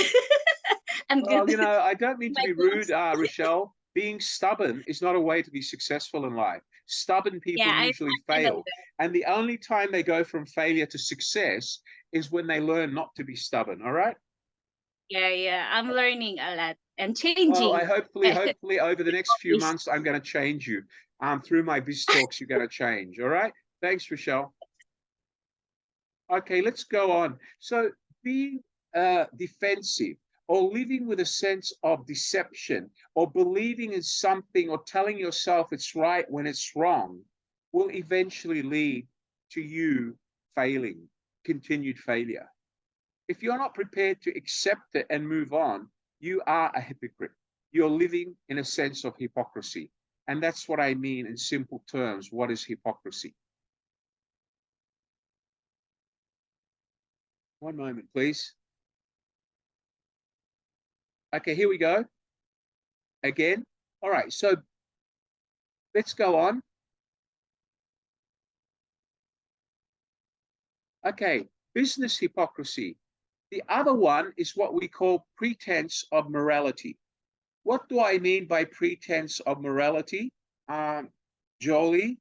I'm Well, good. you know, I don't mean to My be rude, boss. Rochelle. Being stubborn is not a way to be successful in life. Stubborn people Yeah, usually I know fail. that. And the only time they go from failure to success is when they learn not to be stubborn. All right. Yeah. I'm learning a lot and Well, I changing. hopefully over the next few Always. months, I'm going to change you. Through my biz talks, you're going to change. All right. Thanks, Rochelle. Okay, let's go on. So being defensive or living with a sense of deception or believing in something or telling yourself it's right when it's wrong will eventually lead to you failing, continued failure. If you're not prepared to accept it and move on, you are a hypocrite. You're living in a sense of hypocrisy. And that's what I mean in simple terms. What is hypocrisy? One moment, please. Okay, here we go. Again. All right, so let's go on. Okay, business hypocrisy. The other one is what we call pretense of morality. What do I mean by pretense of morality? Jolie,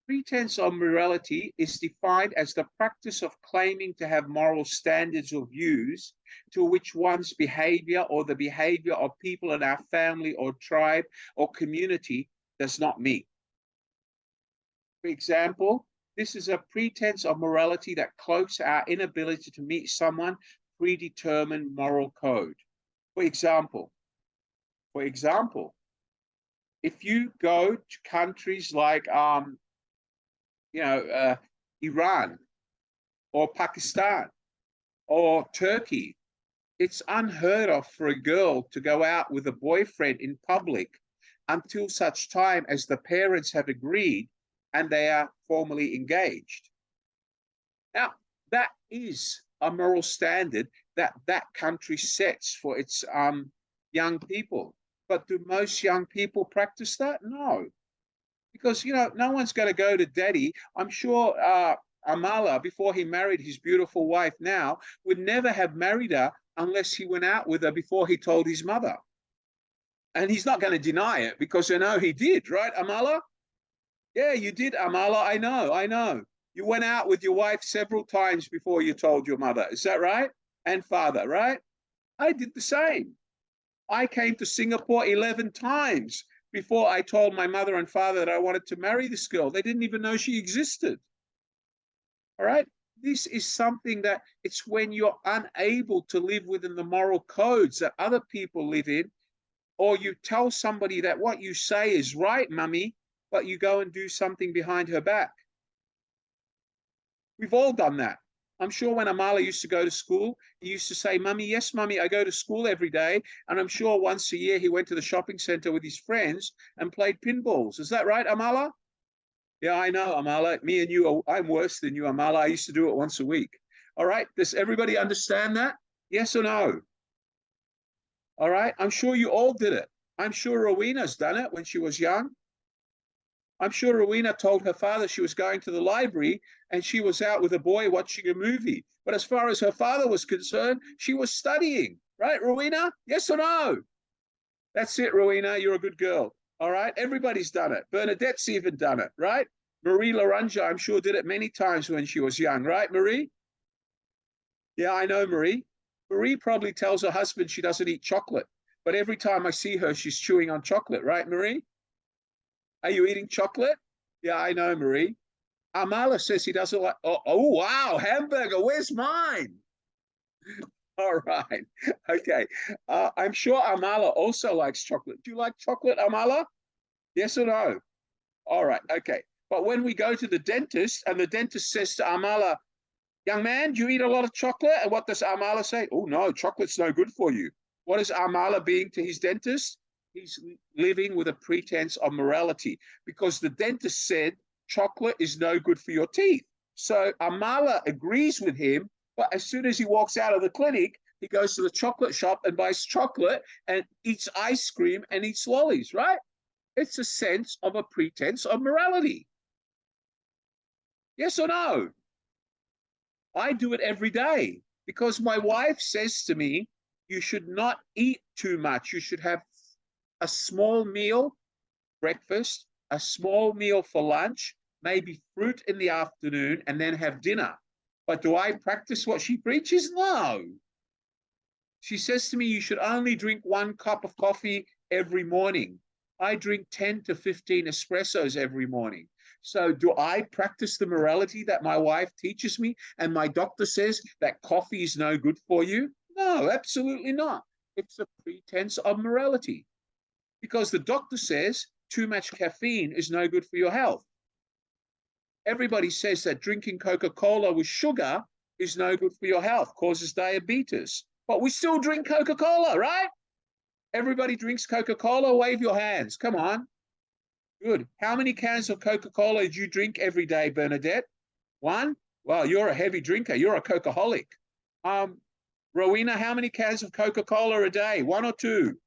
pretense of morality is defined as the practice of claiming to have moral standards or views to which one's behavior or the behavior of people in our family or tribe or community does not meet. For example, this is a pretense of morality that cloaks our inability to meet someone's predetermined moral code. For example, if you go to countries like Iran or Pakistan or Turkey, it's unheard of for a girl to go out with a boyfriend in public until such time as the parents have agreed and they are formally engaged. Now, that is a moral standard that that country sets for its young people. But do most young people practice that? No. Because, no one's going to go to daddy. I'm sure Amala, before he married his beautiful wife now, would never have married her unless he went out with her before he told his mother. And he's not going to deny it because I know he did, right, Amala? Yeah, you did, Amala. I know. You went out with your wife several times before you told your mother. Is that right? And father, right? I did the same. I came to Singapore 11 times before I told my mother and father that I wanted to marry this girl. They didn't even know she existed. All right? This is something that it's when you're unable to live within the moral codes that other people live in, or you tell somebody that what you say is right, mummy, but you go and do something behind her back. We've all done that. I'm sure when Amala used to go to school, he used to say, Mummy, yes, Mummy, I go to school every day. And I'm sure once a year he went to the shopping center with his friends and played pinballs. Is that right, Amala? Yeah, I know, Amala. Me and you, I'm worse than you, Amala. I used to do it once a week. All right. Does everybody understand that? Yes or no? All right. I'm sure you all did it. I'm sure Rowena's done it when she was young. I'm sure Rowena told her father she was going to the library and she was out with a boy watching a movie. But as far as her father was concerned, she was studying. Right, Rowena? Yes or no? That's it, Rowena. You're a good girl. All right? Everybody's done it. Bernadette's even done it, right? Marie Laranja, I'm sure, did it many times when she was young. Right, Marie? Yeah, I know, Marie. Marie probably tells her husband she doesn't eat chocolate. But every time I see her, she's chewing on chocolate. Right, Marie? Are you eating chocolate? Yeah, I know, Marie. Amala says he doesn't like, oh, wow, hamburger, where's mine? All right, okay. I'm sure Amala also likes chocolate. Do you like chocolate, Amala? Yes or no? All right, okay. But when we go to the dentist and the dentist says to Amala, young man, do you eat a lot of chocolate? And what does Amala say? Oh, no, chocolate's no good for you. What is Amala being to his dentist? He's living with a pretense of morality because the dentist said chocolate is no good for your teeth. So Amala agrees with him, but as soon as he walks out of the clinic, he goes to the chocolate shop and buys chocolate and eats ice cream and eats lollies, right? It's a sense of a pretense of morality. Yes or no? I do it every day because my wife says to me, you should not eat too much. You should have a small meal, breakfast, a small meal for lunch, maybe fruit in the afternoon, and then have dinner. But do I practice what she preaches? No. She says to me, you should only drink 1 cup of coffee every morning. I drink 10 to 15 espressos every morning. So do I practice the morality that my wife teaches me and my doctor says that coffee is no good for you? No, absolutely not. It's a pretense of morality because the doctor says too much caffeine is no good for your health. Everybody says that drinking Coca-Cola with sugar is no good for your health, causes diabetes. But we still drink Coca-Cola, right? Everybody drinks Coca-Cola. Wave your hands. Come on. Good. How many cans of Coca-Cola do you drink every day, Bernadette? 1? Well, you're a heavy drinker. You're a Coca-holic. Rowena, how many cans of Coca-Cola a day? 1 or 2?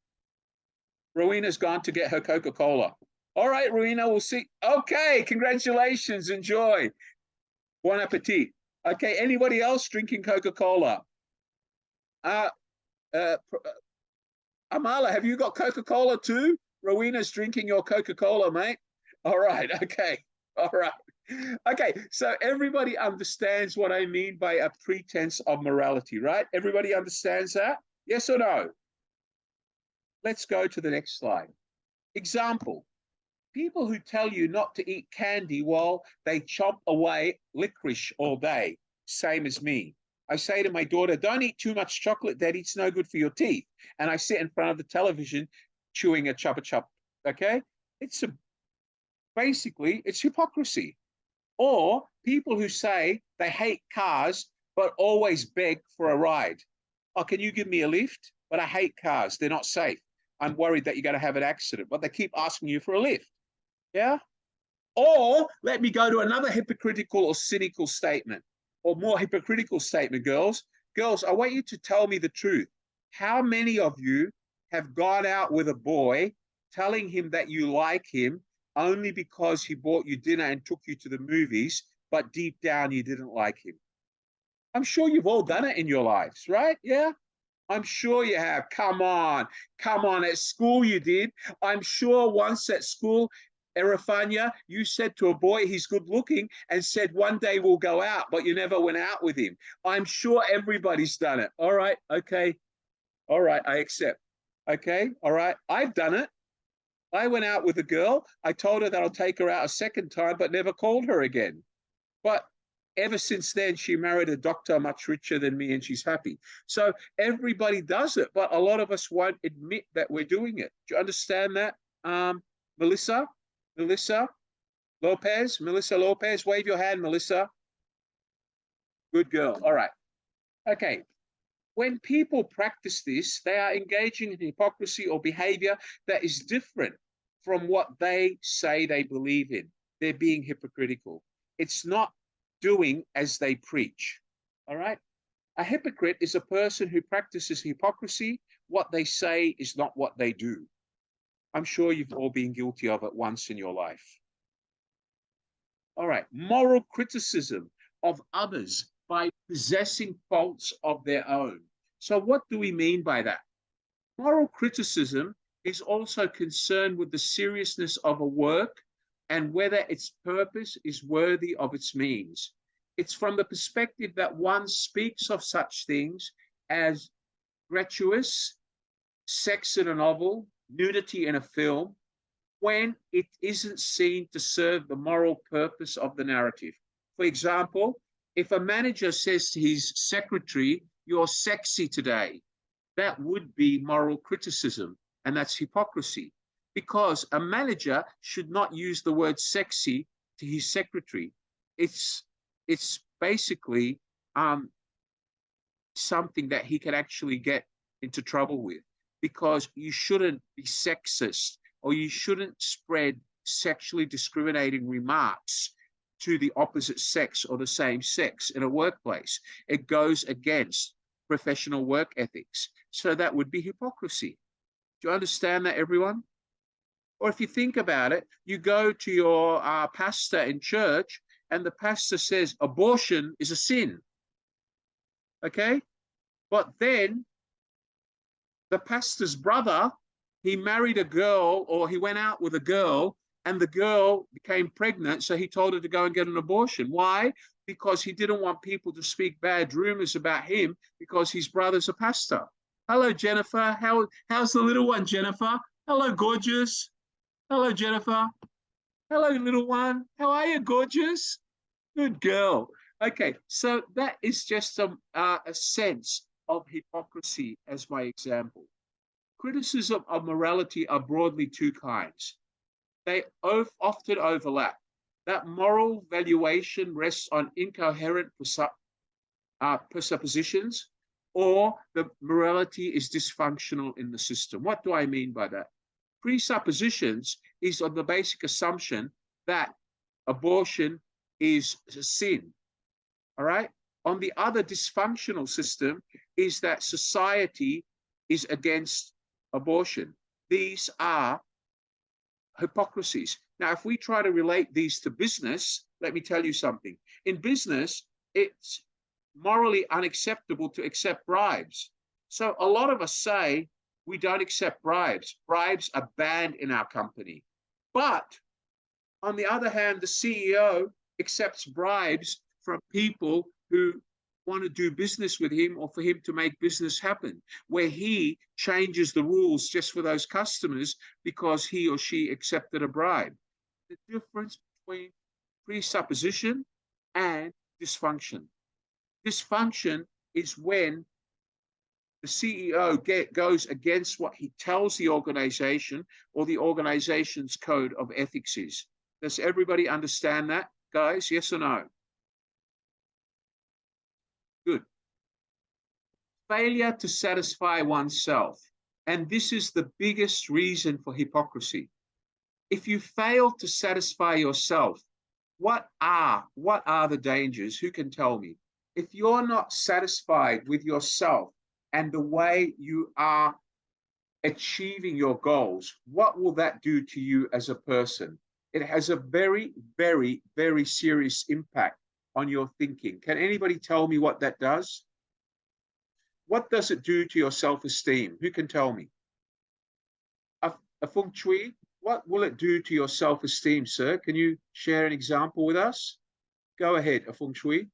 Rowena's gone to get her Coca-Cola. All right, Rowena, we'll see. Okay, congratulations. Enjoy. Bon appetit. Okay, anybody else drinking Coca-Cola? Amala, have you got Coca-Cola too? Rowena's drinking your Coca-Cola, mate. All right, okay. All right. Okay, so everybody understands what I mean by a pretense of morality, right? Everybody understands that? Yes or no? Let's go to the next slide. Example. People who tell you not to eat candy while they chomp away licorice all day, same as me. I say to my daughter, don't eat too much chocolate, Daddy, it's no good for your teeth. And I sit in front of the television chewing a Chupa Chup, okay? Basically, it's hypocrisy. Or people who say they hate cars, but always beg for a ride. Oh, can you give me a lift? But I hate cars, they're not safe. I'm worried that you're gonna have an accident, but they keep asking you for a lift, yeah? Or let me go to another hypocritical or cynical statement, or more hypocritical statement, girls. Girls, I want you to tell me the truth. How many of you have gone out with a boy telling him that you like him only because he bought you dinner and took you to the movies, but deep down you didn't like him? I'm sure you've all done it in your lives, right? Yeah? I'm sure you have. Come on. Come on. At school you did. I'm sure once at school, Erifania, you said to a boy he's good looking and said one day we'll go out, but you never went out with him. I'm sure everybody's done it. All right. Okay. All right. I accept. Okay. All right. I've done it. I went out with a girl. I told her that I'll take her out a second time, but never called her again. But ever since then, she married a doctor much richer than me and she's happy. So everybody does it, but a lot of us won't admit that we're doing it. Do you understand that? Melissa Lopez, wave your hand, Melissa. Good girl. All right. Okay. When people practice this, they are engaging in hypocrisy or behavior that is different from what they say they believe in. They're being hypocritical. It's not doing as they preach. All right? A hypocrite is a person who practices hypocrisy. What they say is not what they do. I'm sure you've all been guilty of it once in your life. All right. Moral criticism of others by possessing faults of their own. So what do we mean by that? Moral criticism is also concerned with the seriousness of a work and whether its purpose is worthy of its means. It's from the perspective that one speaks of such things as gratuitous, sex in a novel, nudity in a film, when it isn't seen to serve the moral purpose of the narrative. For example, if a manager says to his secretary, "You're sexy today," that would be moral criticism, and that's hypocrisy, because a manager should not use the word sexy to his secretary. It's basically something that he can actually get into trouble with, because you shouldn't be sexist or you shouldn't spread sexually discriminating remarks to the opposite sex or the same sex in a workplace. It goes against professional work ethics. So that would be hypocrisy. Do you understand that, everyone? Or if you think about it, you go to your pastor in church and the pastor says abortion is a sin. Okay? But then the pastor's brother, he married a girl, or he went out with a girl, and the girl became pregnant, so he told her to go and get an abortion. Why? Because he didn't want people to speak bad rumors about him because his brother's a pastor. Hello, Jennifer. How's the little one, Jennifer? Hello, gorgeous. Hello, Jennifer. Hello, little one. How are you, gorgeous? Good girl. Okay, so that is just a sense of hypocrisy as my example. Criticism of morality are broadly two kinds. They often overlap. That moral valuation rests on incoherent presuppositions, or the morality is dysfunctional in the system. What do I mean by that? Presuppositions is on the basic assumption that abortion is a sin. All right? On the other dysfunctional system is that society is against abortion. These are hypocrisies. Now, if we try to relate these to business, let me tell you something. In business, it's morally unacceptable to accept bribes. So a lot of us say we don't accept bribes. Bribes are banned in our company. But on the other hand, the CEO accepts bribes from people who want to do business with him or for him to make business happen, where he changes the rules just for those customers because he or she accepted a bribe. The difference between presupposition and dysfunction. Dysfunction is when the CEO goes against what he tells the organization or the organization's code of ethics is. Does everybody understand that, guys? Yes or no? Good. Failure to satisfy oneself. And this is the biggest reason for hypocrisy. If you fail to satisfy yourself, what are the dangers? Who can tell me? If you're not satisfied with yourself and the way you are achieving your goals, what will that do to you as a person? It has a very, very, very serious impact on your thinking. Can anybody tell me what that does? What does it do to your self-esteem? Who can tell me? A feng shui, what will it do to your self-esteem, sir? Can you share an example with us? Go ahead, a feng shui.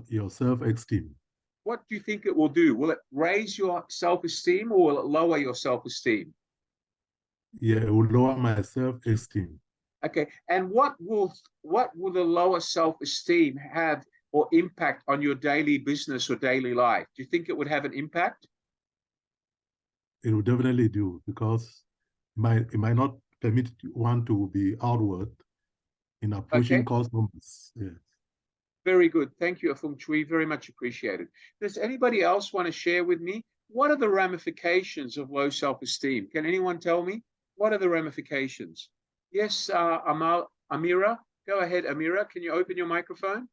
Your self-esteem. What do you think it will do? Will it raise your self-esteem or will it lower your self-esteem? Yeah, it will lower my self-esteem. Okay, and what will the lower self-esteem have or impact on your daily business or daily life? Do you think it would have an impact? It will definitely do, because it might not permit one to be outward in approaching customers. Yes. Very good. Thank you, Feng Shui. Very much appreciated. Does anybody else want to share with me? What are the ramifications of low self-esteem? Can anyone tell me? What are the ramifications? Yes, Amira. Go ahead, Amira. Can you open your microphone?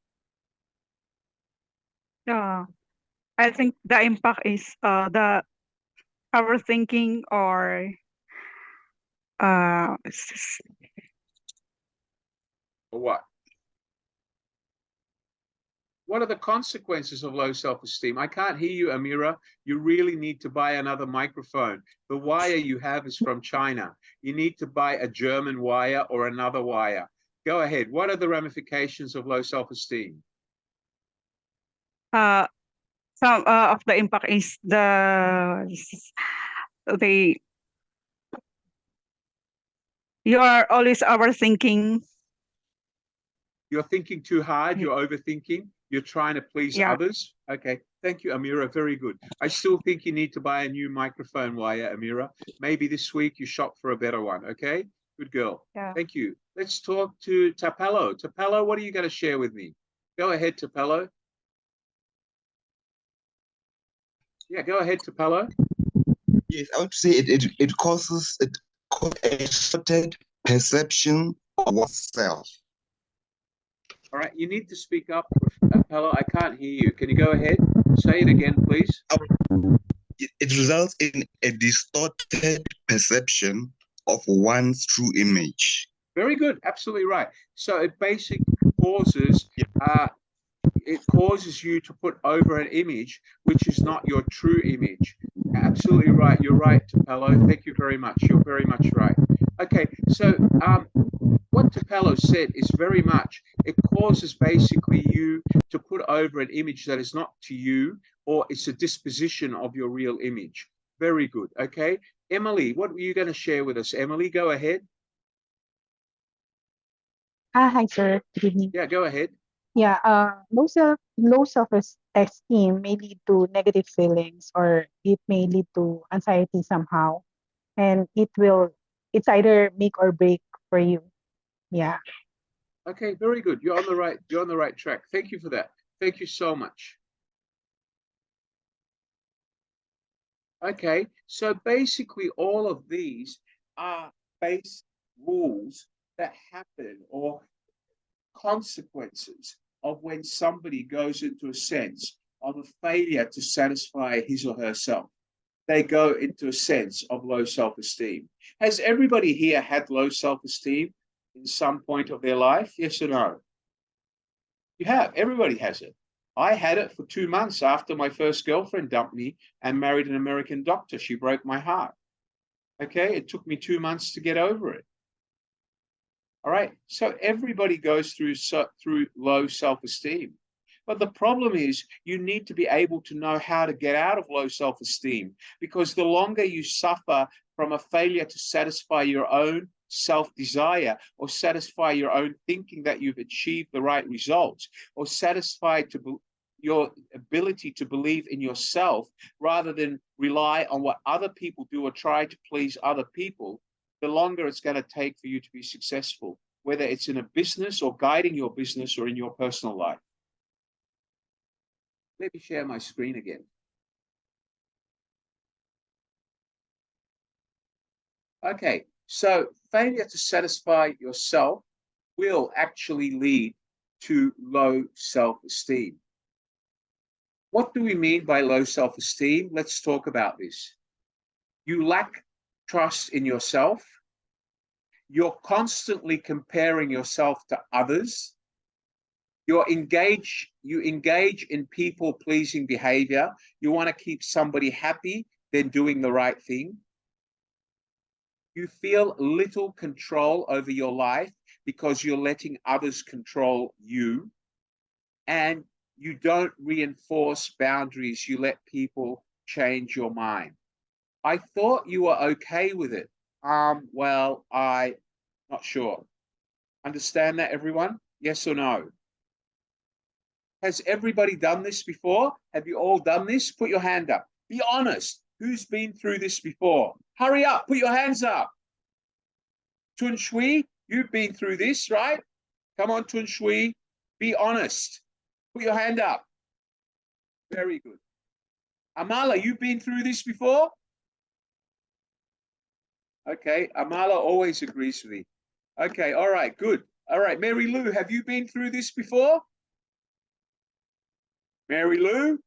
I think the impact is our thinking or Or what? What are the consequences of low self-esteem? I can't hear you, Amira. You really need to buy another microphone. The wire you have is from China. You need to buy a German wire or another wire. Go ahead. What are the ramifications of low self-esteem? Some of the impact is you are always overthinking. You're thinking too hard. You're overthinking. You're trying to please others. Okay. Thank you, Amira. Very good. I still think you need to buy a new microphone wire, Amira. Maybe this week you shop for a better one. Okay. Good girl. Yeah. Thank you. Let's talk to Tapelo. Tapelo, what are you going to share with me? Go ahead, Tapelo. Yeah, go ahead, Tapelo. Yes, I would say it causes a distorted perception of oneself. All right, you need to speak up, Hello, I can't hear you. Can you go ahead? Say it again, please. It results in a distorted perception of one's true image. Very good, absolutely right. So it basically causes you to put over an image which is not your true image. Absolutely right. You're right, Tapelo. Thank you very much. You're very much right. Okay, so what Tapelo said is very much, it causes basically you to put over an image that is not to you, or it's a disposition of your real image. Very good. Okay, Emily, what were you going to share with us? Emily, go ahead. Hi, sir. Good evening. Yeah, go ahead. Yeah, low self-esteem may lead to negative feelings, or it may lead to anxiety somehow, and it's either make or break for you. Yeah. Okay, very good. You're on the right track. Thank you for that. Thank you so much. Okay, so basically all of these are base rules that happen, or consequences of when somebody goes into a sense of a failure to satisfy his or herself. They go into a sense of low self-esteem. Has everybody here had low self-esteem in some point of their life? Yes or no? You have. Everybody has it. I had it for 2 months after my first girlfriend dumped me and married an American doctor. She broke my heart. Okay, it took me 2 months to get over it. All right, so everybody goes through low self-esteem. But the problem is you need to be able to know how to get out of low self-esteem, because the longer you suffer from a failure to satisfy your own self-desire, or satisfy your own thinking that you've achieved the right results, or satisfy your ability to believe in yourself rather than rely on what other people do or try to please other people, the longer it's going to take for you to be successful, whether it's in a business or guiding your business or in your personal life. Let me share my screen again. Okay, so failure to satisfy yourself will actually lead to low self-esteem. What do we mean by low self-esteem? Let's talk about this. You lack trust in yourself. You're constantly comparing yourself to others. You engage in people-pleasing behavior. You want to keep somebody happy, then doing the right thing. You feel little control over your life because you're letting others control you. And you don't reinforce boundaries. You let people change your mind. I thought you were okay with it. Well, I'm not sure. Understand that, everyone? Yes or no? Has everybody done this before? Have you all done this? Put your hand up. Be honest. Who's been through this before? Hurry up. Put your hands up. Tun Shui, you've been through this, right? Come on, Tun Shui. Be honest. Put your hand up. Very good. Amala, you've been through this before? Okay, Amala always agrees with me. Okay, all right, good. All right, Mary Lou, have you been through this before? Mary Lou?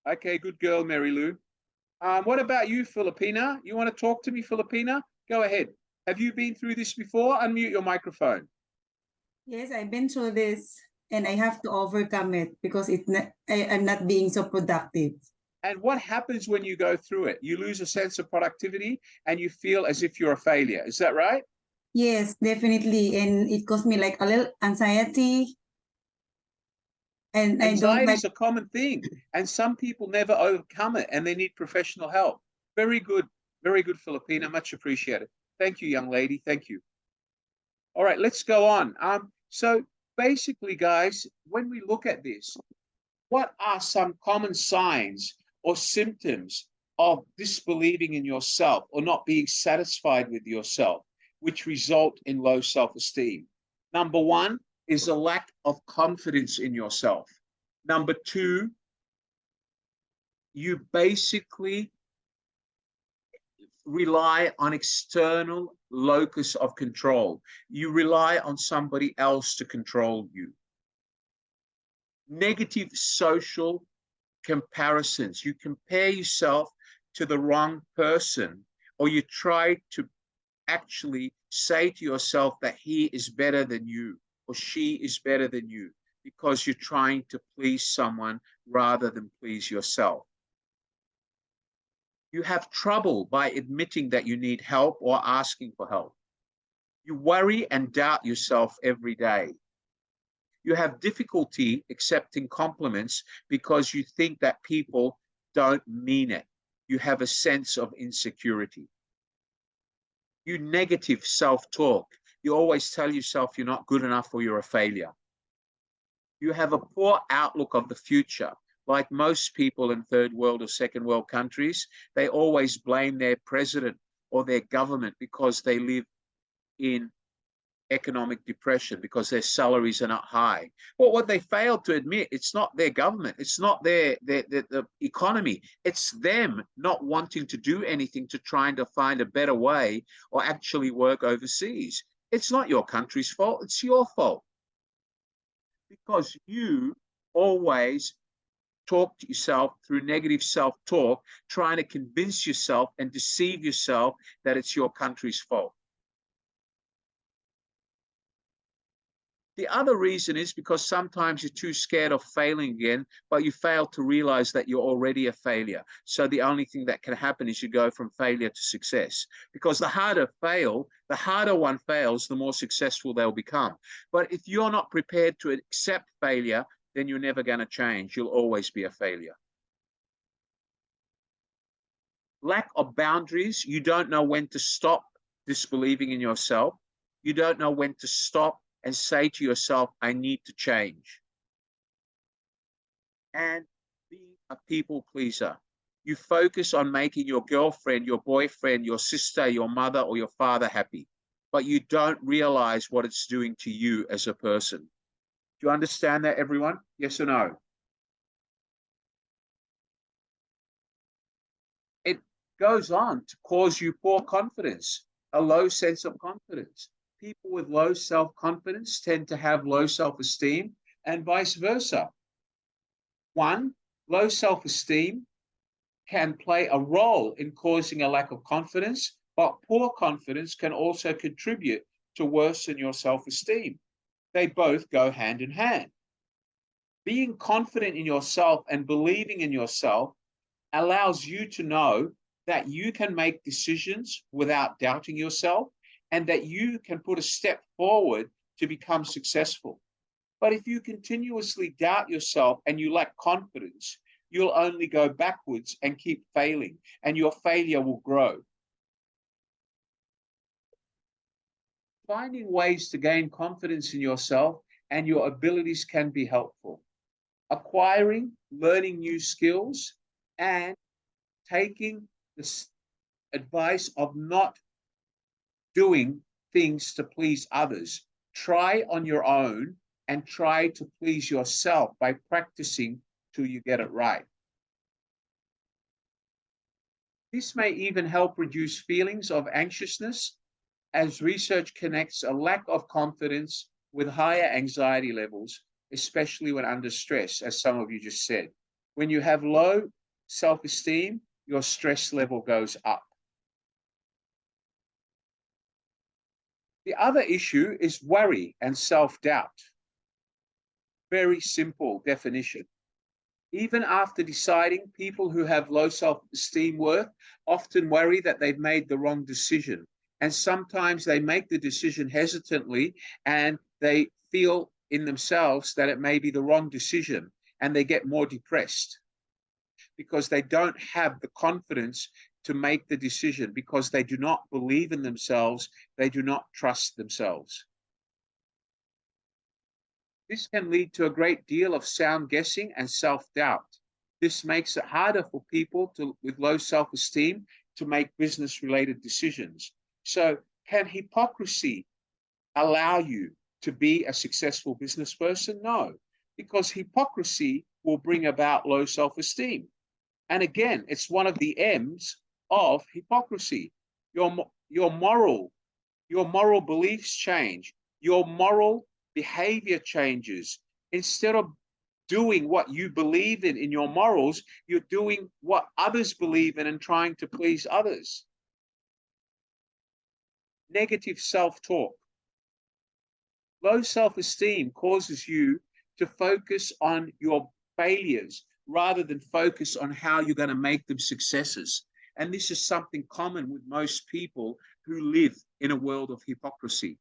Okay, good girl, Mary Lou. What about you, Filipina? You want to talk to me, Filipina? Go ahead. Have you been through this before? Unmute your microphone. Yes, I've been through this, and I have to overcome it because I'm not being so productive. And what happens when you go through it? You lose a sense of productivity and you feel as if you're a failure. Is that right? Yes, definitely. And it caused me like a little anxiety. And anxiety is a common thing, and some people never overcome it, and they need professional help. Very good, Filipina. Much appreciated. Thank you, young lady. Thank you. All right, let's go on. So basically, guys, when we look at this, what are some common signs or symptoms of disbelieving in yourself or not being satisfied with yourself, which result in low self-esteem? Number one is a lack of confidence in yourself. Number two, you basically rely on external locus of control. You rely on somebody else to control you. Negative social comparisons. You compare yourself to the wrong person, or you try to actually say to yourself that he is better than you or she is better than you because you're trying to please someone rather than please yourself. You have trouble by admitting that you need help or asking for help. You worry and doubt yourself every day. You have difficulty accepting compliments because you think that people don't mean it. You have a sense of insecurity. You negative self-talk. You always tell yourself you're not good enough or you're a failure. You have a poor outlook of the future. Like most people in third world or second world countries, they always blame their president or their government because they live in economic depression, because their salaries are not high. Well, what they fail to admit, it's not their government, it's not the economy, it's them not wanting to do anything to try and to find a better way or actually work overseas. It's not your country's fault, it's your fault. Because you always talk to yourself through negative self-talk, trying to convince yourself and deceive yourself that it's your country's fault. The other reason is because sometimes you're too scared of failing again, but you fail to realize that you're already a failure. So the only thing that can happen is you go from failure to success. Because the harder one fails, the more successful they'll become. But if you're not prepared to accept failure, then you're never going to change. You'll always be a failure. Lack of boundaries. You don't know when to stop disbelieving in yourself. You don't know when to stop and say to yourself, I need to change. And being a people pleaser. You focus on making your girlfriend, your boyfriend, your sister, your mother, or your father happy, but you don't realize what it's doing to you as a person. Do you understand that, everyone? Yes or no? It goes on to cause you poor confidence, a low sense of confidence. People with low self-confidence tend to have low self-esteem, and vice versa. One, low self-esteem can play a role in causing a lack of confidence, but poor confidence can also contribute to worsen your self-esteem. They both go hand in hand. Being confident in yourself and believing in yourself allows you to know that you can make decisions without doubting yourself, and that you can put a step forward to become successful. But if you continuously doubt yourself and you lack confidence, you'll only go backwards and keep failing, and your failure will grow. Finding ways to gain confidence in yourself and your abilities can be helpful. Acquiring, learning new skills, and taking the advice of not doing things to please others. Try on your own and try to please yourself by practicing till you get it right. This may even help reduce feelings of anxiousness, as research connects a lack of confidence with higher anxiety levels, especially when under stress, as some of you just said. When you have low self-esteem, your stress level goes up. The other issue is worry and self-doubt. Very simple definition. Even after deciding, people who have low self-esteem worth often worry that they've made the wrong decision. And sometimes they make the decision hesitantly and they feel in themselves that it may be the wrong decision, and they get more depressed because they don't have the confidence to make the decision, because they do not believe in themselves, they do not trust themselves. This can lead to a great deal of sound guessing and self-doubt. This makes it harder for people with low self-esteem to make business-related decisions. So can hypocrisy allow you to be a successful business person? No, because hypocrisy will bring about low self-esteem. And again, it's one of the M's of hypocrisy. Your moral Your moral beliefs change. Your moral behavior changes. Instead of doing what you believe in your morals, you're doing what others believe in and trying to please others. Negative self-talk. Low self-esteem causes you to focus on your failures rather than focus on how you're going to make them successes. And this is something common with most people who live in a world of hypocrisy.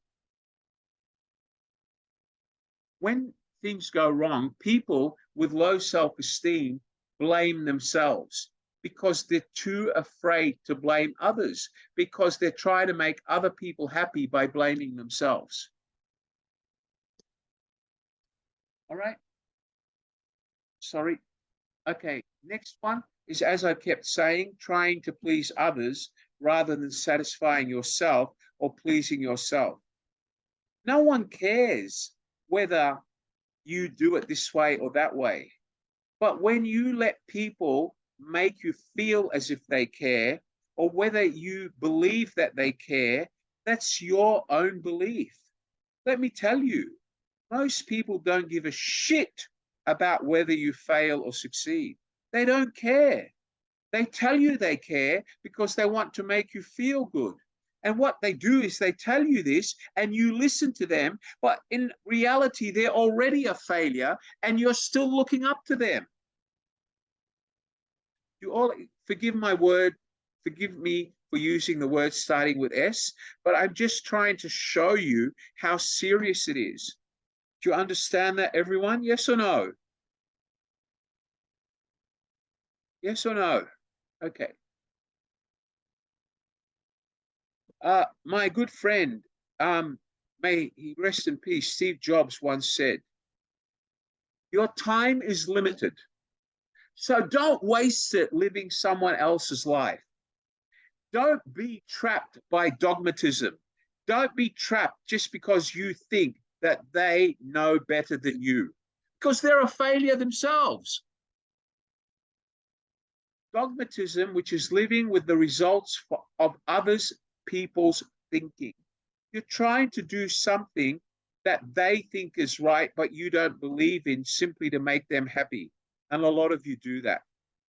When things go wrong, people with low self-esteem blame themselves because they're too afraid to blame others, because they're trying to make other people happy by blaming themselves. All right. Sorry. Okay. Next one is, as I kept saying, trying to please others rather than satisfying yourself or pleasing yourself. No one cares whether you do it this way or that way. But when you let people make you feel as if they care, or whether you believe that they care, that's your own belief. Let me tell you, most people don't give a shit about whether you fail or succeed. They don't care. They tell you they care because they want to make you feel good. And what they do is they tell you this and you listen to them, but in reality, they're already a failure and you're still looking up to them. You all forgive my word, forgive me for using the word starting with S, but I'm just trying to show you how serious it is. Do you understand that, everyone? Yes or no? Yes or no? Okay. My good friend, may he rest in peace, Steve Jobs once said, your time is limited, so don't waste it living someone else's life. Don't be trapped by dogmatism. Don't be trapped just because you think that they know better than you, because they're a failure themselves. Dogmatism, which is living with the results of others' people's thinking. You're trying to do something that they think is right, but you don't believe in, simply to make them happy. And a lot of you do that,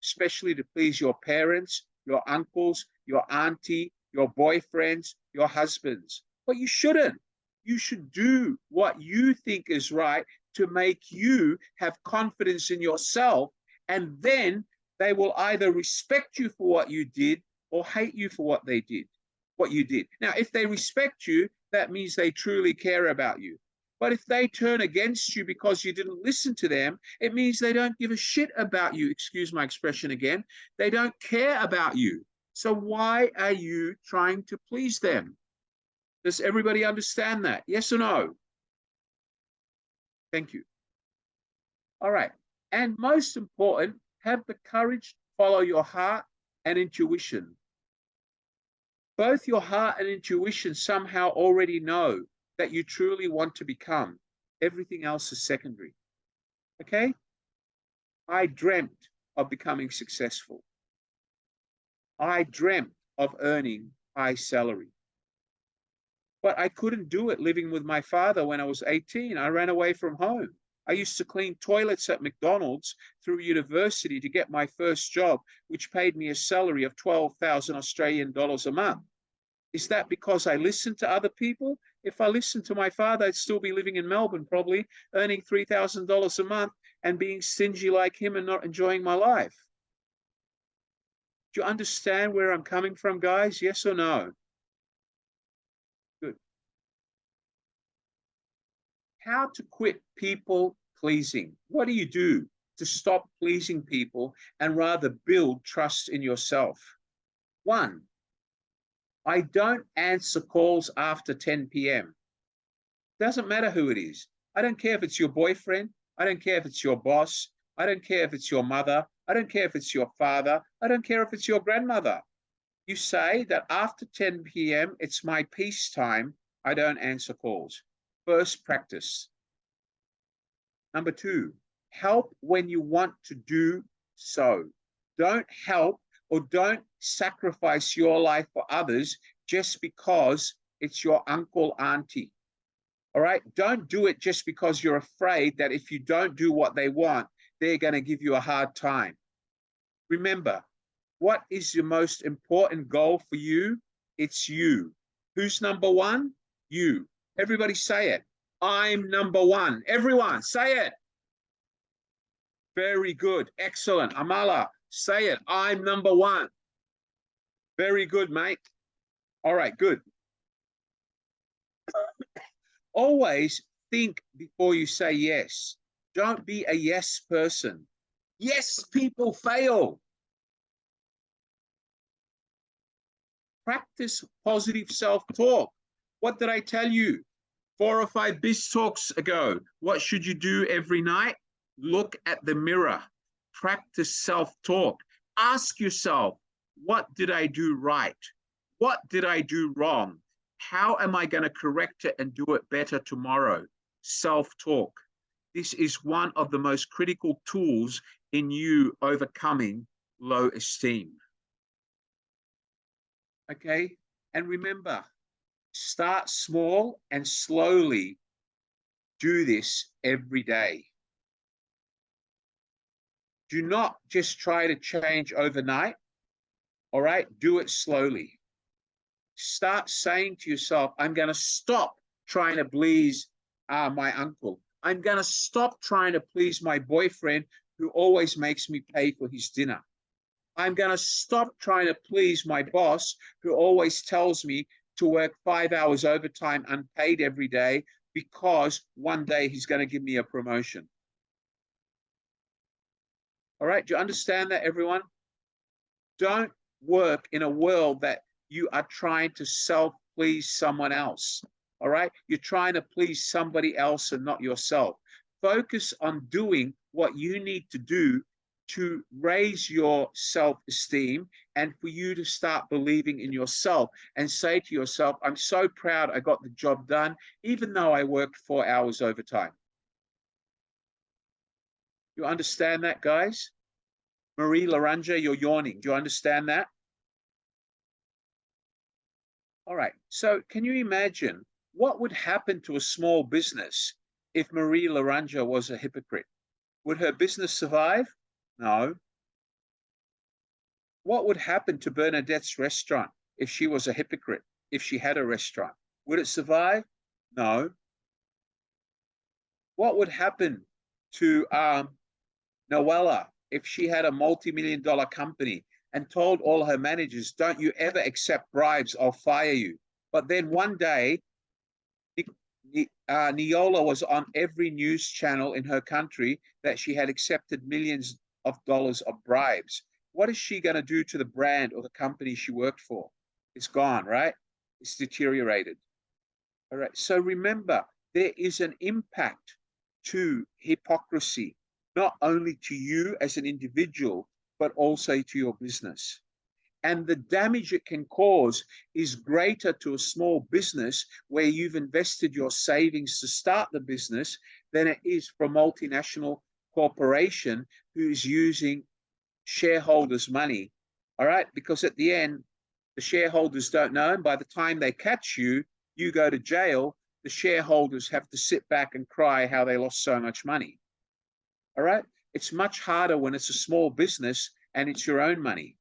especially to please your parents, your uncles, your auntie, your boyfriends, your husbands. But you shouldn't. You should do what you think is right to make you have confidence in yourself, and then they will either respect you for what you did or hate you for what they did, what you did. Now, if they respect you, that means they truly care about you. But if they turn against you because you didn't listen to them, it means they don't give a shit about you. Excuse my expression again. They don't care about you. So why are you trying to please them? Does everybody understand that? Yes or no? Thank you. All right. And most important, have the courage to follow your heart and intuition. Both your heart and intuition somehow already know that you truly want to become. Everything else is secondary. Okay? I dreamt of becoming successful. I dreamt of earning high salary. But I couldn't do it living with my father when I was 18. I ran away from home. I used to clean toilets at McDonald's through university to get my first job, which paid me a salary of 12,000 Australian dollars a month. Is that because I listened to other people? If I listened to my father, I'd still be living in Melbourne, probably earning $3,000 a month and being stingy like him and not enjoying my life. Do you understand where I'm coming from, guys? Yes or no? Good. How to quit people pleasing. What do you do to stop pleasing people and rather build trust in yourself? 1, I don't answer calls after 10 p.m. Doesn't matter who it is. I don't care if it's your boyfriend. I don't care if it's your boss. I don't care if it's your mother. I don't care if it's your father. I don't care if it's your grandmother. You say that after 10 p.m., it's my peace time. I don't answer calls. First practice. Number 2, help when you want to do so. Don't help or don't sacrifice your life for others just because it's your uncle, auntie. All right? Don't do it just because you're afraid that if you don't do what they want, they're going to give you a hard time. Remember, what is your most important goal for you? It's you. Who's number one? You. Everybody say it. I'm number one. Everyone, say it. Very good. Excellent. Amala, say it. I'm number one. Very good, mate. All right, good. Always think before you say yes. Don't be a yes person. Yes, people fail. Practice positive self-talk. What did I tell you 4 or 5 biz talks ago? What should you do every night? Look at the mirror. Practice self-talk. Ask yourself, what did I do right? What did I do wrong? How am I going to correct it and do it better tomorrow? Self-talk. This is one of the most critical tools in you overcoming low esteem. Okay? And remember, start small and slowly do this every day. Do not just try to change overnight. All right? Do it slowly. Start saying to yourself, I'm going to stop trying to please my uncle. I'm going to stop trying to please my boyfriend who always makes me pay for his dinner. I'm going to stop trying to please my boss who always tells me to work 5 hours overtime unpaid every day because one day he's going to give me a promotion. All right, do you understand that, everyone? Don't work in a world that you are trying to self-please someone else. All right? You're trying to please somebody else and not yourself. Focus on doing what you need to do to raise your self-esteem and for you to start believing in yourself and say to yourself, I'm so proud I got the job done, even though I worked 4 hours overtime. You understand that, guys? Marie Laranja, you're yawning. Do you understand that? All right. So can you imagine what would happen to a small business if Marie Laranja was a hypocrite? Would her business survive? No. What would happen to Bernadette's restaurant if she was a hypocrite, if she had a restaurant? Would it survive? No. What would happen to Noella if she had a multi-million-dollar company and told all her managers, don't you ever accept bribes, I'll fire you. But then one day, Neola was on every news channel in her country that she had accepted millions of dollars of bribes. What is she going to do to the brand or the company she worked for? It's gone, right? It's deteriorated. All right. So remember, there is an impact to hypocrisy, not only to you as an individual, but also to your business. And the damage it can cause is greater to a small business where you've invested your savings to start the business than it is for a multinational corporation who's using shareholders' money. All right? Because at the end, the shareholders don't know. And by the time they catch you, you go to jail. The shareholders have to sit back and cry how they lost so much money. All right? It's much harder when it's a small business and it's your own money.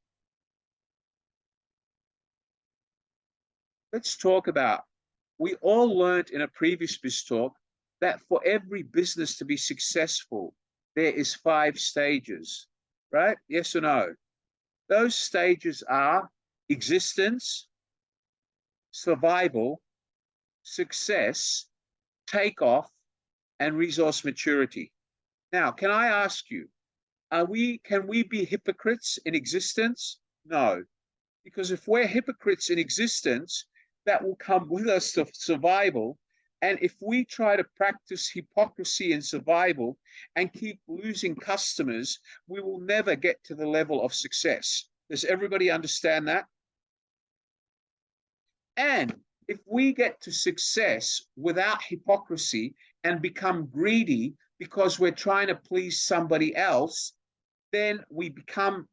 Let's talk about, we all learned in a previous biz talk that for every business to be successful, there is 5 stages, right? Yes or no? Those stages are existence, survival, success, takeoff, and resource maturity. Now, can I ask you, can we be hypocrites in existence? No, because if we're hypocrites in existence, that will come with us to survival. And if we try to practice hypocrisy in survival and keep losing customers, we will never get to the level of success. Does everybody understand that? And if we get to success without hypocrisy and become greedy because we're trying to please somebody else, then we become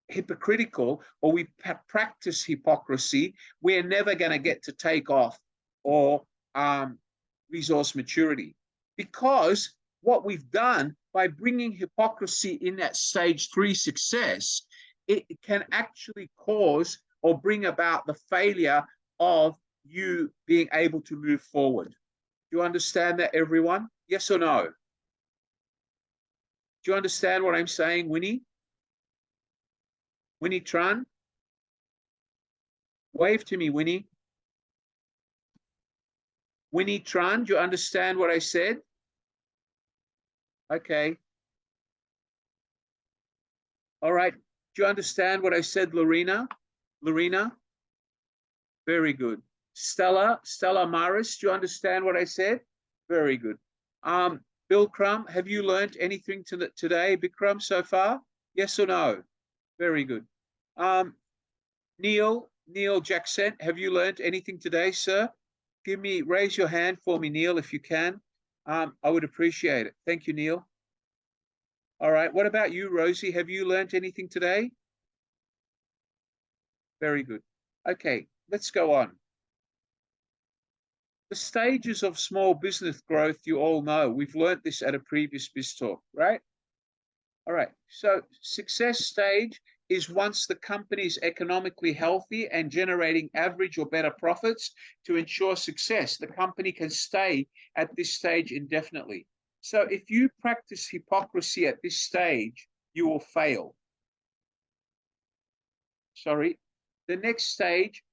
hypocritical or we practice hypocrisy, we're never going to get to take off or resource maturity. Because what we've done by bringing hypocrisy in that stage 3 success, it can actually cause or bring about the failure of you being able to move forward. Do you understand that, everyone? Yes or no? Do you understand what I'm saying, Winnie? Winnie Tran? Wave to me, Winnie. Winnie Tran, do you understand what I said? Okay. All right. Do you understand what I said, Lorena? Lorena? Very good. Stella Maris, do you understand what I said? Very good. Bill Crum, have you learned anything today, Bikram, so far? Yes or no? Very good. Neil Jackson, have you learned anything today, sir? Raise your hand for me, Neil, if you can. I would appreciate it. Thank you, Neil. All right. What about you, Rosie? Have you learned anything today? Very good. Okay, let's go on. The stages of small business growth, you all know. We've learned this at a previous BizTalk, right? All right. So success stage is once the company is economically healthy and generating average or better profits to ensure success. The company can stay at this stage indefinitely. So if you practice hypocrisy at this stage, you will fail. Sorry. The next stage,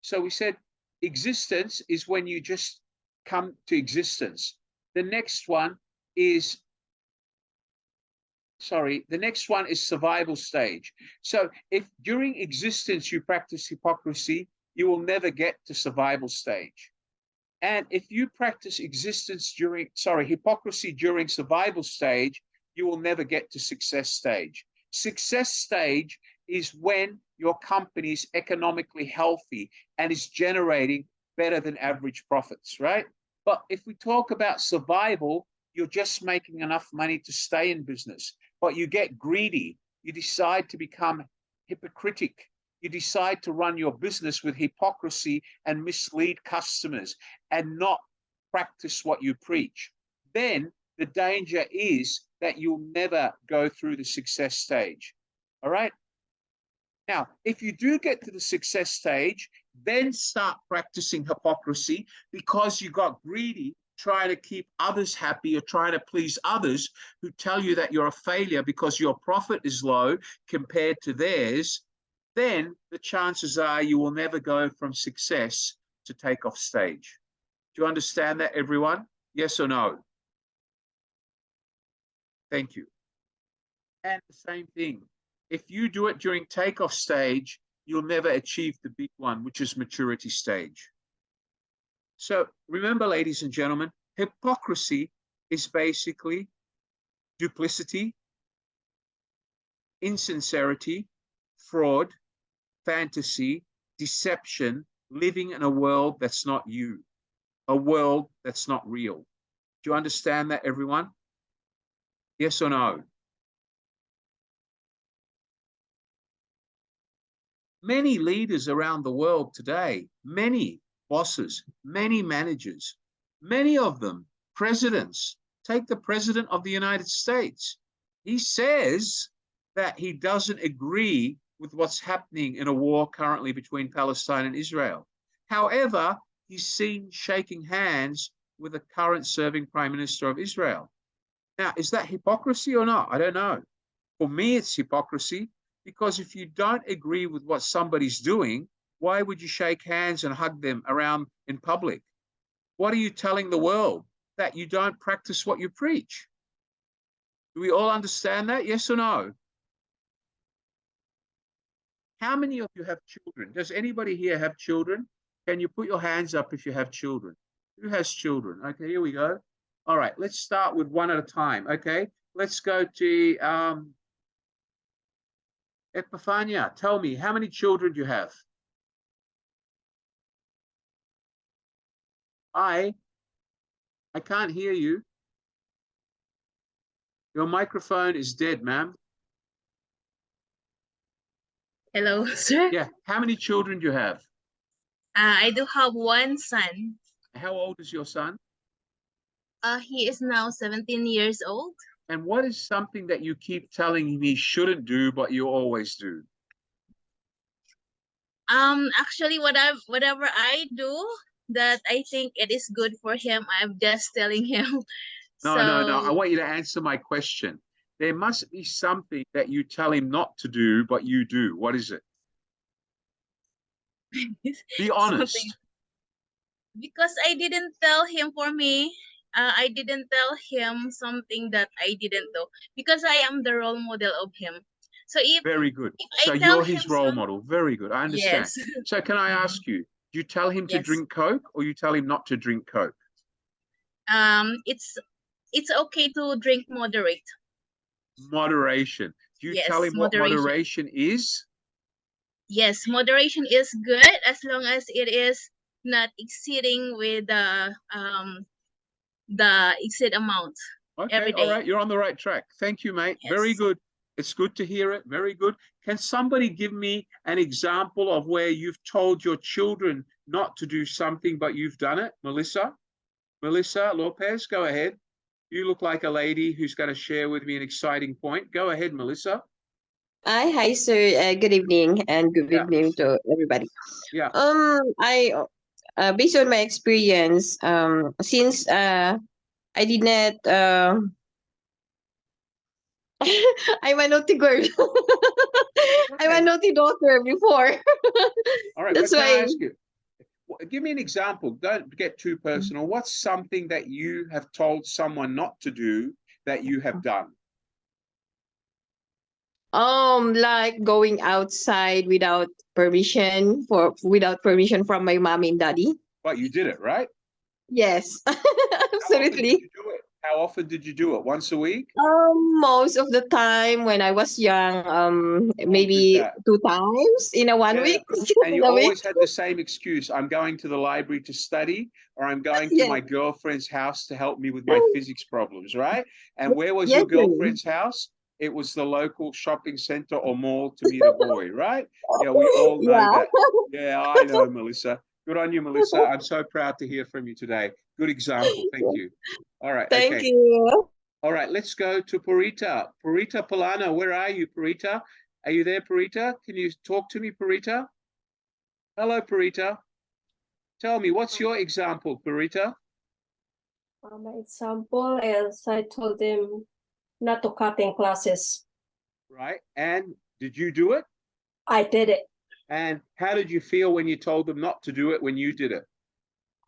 so we said existence is when you just come to existence. The next one is survival stage. So if during existence you practice hypocrisy, you will never get to survival stage. And if you practice hypocrisy during survival stage, you will never get to success stage. Success stage is when your company is economically healthy and is generating better than average profits, right? But if we talk about survival, you're just making enough money to stay in business, but you get greedy. You decide to become hypocritic. You decide to run your business with hypocrisy and mislead customers and not practice what you preach. Then the danger is that you'll never go through the success stage. All right? Now, if you do get to the success stage, then start practicing hypocrisy because you got greedy, trying to keep others happy or trying to please others who tell you that you're a failure because your profit is low compared to theirs. Then the chances are you will never go from success to takeoff stage. Do you understand that, everyone? Yes or no? Thank you. And the same thing. If you do it during takeoff stage, you'll never achieve the big one, which is maturity stage. So remember, ladies and gentlemen, hypocrisy is basically duplicity, insincerity, fraud, fantasy, deception, living in a world that's not you, a world that's not real. Do you understand that, everyone? Yes or no? Many leaders around the world today, many bosses, many managers, many of them presidents. Take the president of the United States. He says that he doesn't agree with what's happening in a war currently between Palestine and Israel. However, he's seen shaking hands with the current serving Prime Minister of Israel. Now, is that hypocrisy or not? I don't know. For me, it's hypocrisy because if you don't agree with what somebody's doing, why would you shake hands and hug them around in public? What are you telling the world? That you don't practice what you preach? Do we all understand that? Yes or no? How many of you have children? Does anybody here have children? Can you put your hands up if you have children? Who has children? Okay, here we go. All right, let's start with one at a time, okay? Let's go to Epifania. Tell me, how many children do you have? I can't hear you. Your microphone is dead, ma'am. Hello, sir. Yeah. How many children do you have? I do have one son. How old is your son? He is now 17 years old. And what is something that you keep telling him he shouldn't do, but you always do? Actually, whatever I do that I think it is good for him, I'm just telling him. No, no. I So want you to answer my question. There must be something that you tell him not to do, but you do. What is it? Be honest. something, because I didn't tell him, for me, I didn't tell him something that I didn't do because I am the role model of him. So Very good. if So I tell you're him his role model. Very good. I understand. yes, So can I ask you, do you tell him to Yes. drink Coke or you tell him not to drink Coke? it's okay to drink moderate. Moderation. Do you Yes, tell him what moderation. moderation is? Yes, moderation is good as long as it is not exceeding with the exceed amount Okay, every all day. right. You're on the right track. Thank you, mate. Very Yes. good. It's good to hear it. Very good. Can somebody give me an example of where you've told your children not to do something, but you've done it? Melissa? Melissa Lopez, go ahead. You look like a lady who's going to share with me an exciting point. Go ahead, Melissa. Hi, sir. Good evening and good Yeah. evening to everybody. Yeah. I based on my experience, since I did not I'm a naughty girl. I'm a naughty daughter before. All right, That's but can I why. ask you, give me an example. Don't get too personal. What's something that you have told someone not to do that you have done? Like going outside without permission from my mom and daddy. But you did it, right? Yes, absolutely. How often did you do it? Once a week? Most of the time when I was young, maybe that? 2 times in a one Yeah, week. and in you a week. always had the same excuse. I'm going to the library to study, or I'm going to Yes. my girlfriend's house to help me with my physics problems, right? And where was Yes, your sir. girlfriend's house? It was the local shopping center or mall to meet a boy, right? Yeah, we all know Yeah. that. Yeah, I know, Melissa. Good on you, Melissa. I'm so proud to hear from you today. Good example. Thank you. All right. Thank Okay. you. All right, let's go to Purita. Purita Polano, where are you, Purita? Are you there, Purita? Can you talk to me, Purita? Hello, Purita. Tell me, what's your example, Purita? My example is I told him not to cut in classes. Right, and did you do it? I did it. And how did you feel when you told them not to do it when you did it?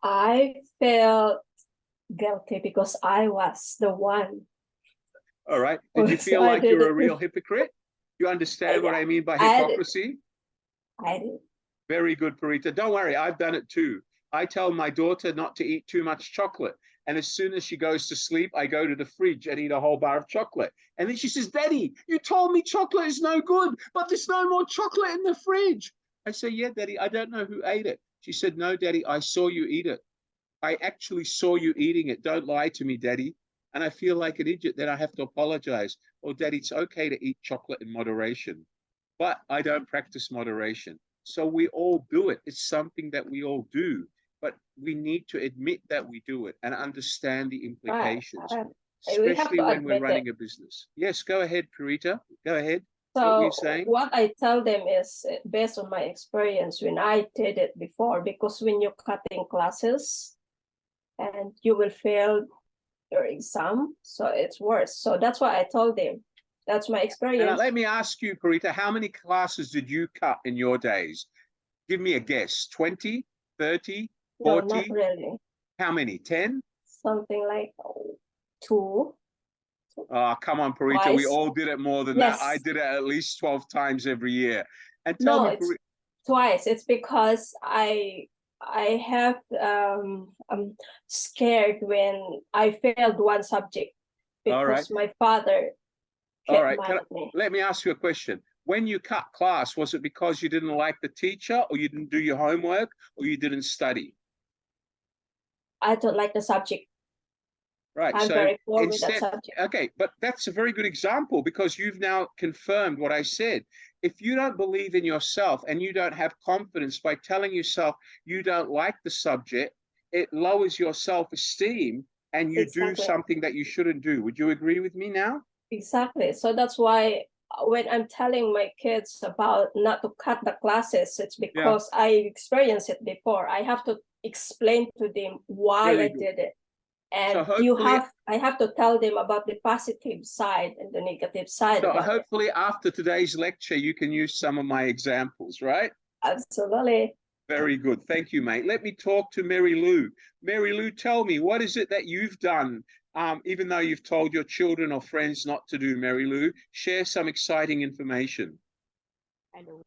I felt guilty because I was the one. All right, did you So feel I like did you're a it. real hypocrite? You understand what I mean by I did. hypocrisy? I did. Very good, Purita. Don't worry, I've done it too. I tell my daughter not to eat too much chocolate. And as soon as she goes to sleep, I go to the fridge and eat a whole bar of chocolate. And then she says, Daddy, you told me chocolate is no good, but there's no more chocolate in the fridge. I say, yeah, Daddy, I don't know who ate it. She said, no, Daddy, I saw you eat it. I actually saw you eating it. Don't lie to me, Daddy. And I feel like an idiot. Then I have to apologize. Oh, Daddy, it's okay to eat chocolate in moderation. But I don't practice moderation. So we all do it. It's something that we all do. But we need to admit that we do it and understand the implications, We have especially to when we're admit running it. a business. Yes, go ahead, Purita. Go ahead. What were So you saying? what I tell them is based on my experience when I did it before, because when you cut in classes and you will fail your exam, so it's worse. So that's why I told them. That's my And experience. let me ask you, Purita, how many classes did you cut in your days? Give me a guess. 20, 30, No, 40? not really. How many? 10? Something like 2. Oh, come on, Purita. We Twice. all did it more than that. Yes. I did it at least 12 times every year. And tell No, me, it's twice. It's because I have I'm scared when I failed one subject All right. because my father All get right. mad at me. Let me ask you a question. When you cut class, was it because you didn't like the teacher, or you didn't do your homework, or you didn't study? I don't like the subject. Right. I'm So very poor with that instead, subject. okay, but that's a very good example because you've now confirmed what I said. If you don't believe in yourself and you don't have confidence by telling yourself you don't like the subject, it lowers your self-esteem and you do Exactly. something that you shouldn't do. Would you agree with me now? Exactly. So that's why when I'm telling my kids about not to cut the classes, it's because I experienced it before. I have to explain to them why Very I good. did it. And So hopefully, I have to tell them about the positive side and the negative side so about it. hopefully after today's lecture, you can use some of my examples, right? Absolutely. Very good. Thank you, mate. Let me talk to Mary Lou. Mary Lou, tell me, what is it that you've done, even though you've told your children or friends not to do, Mary Lou? Share some exciting information. Hello.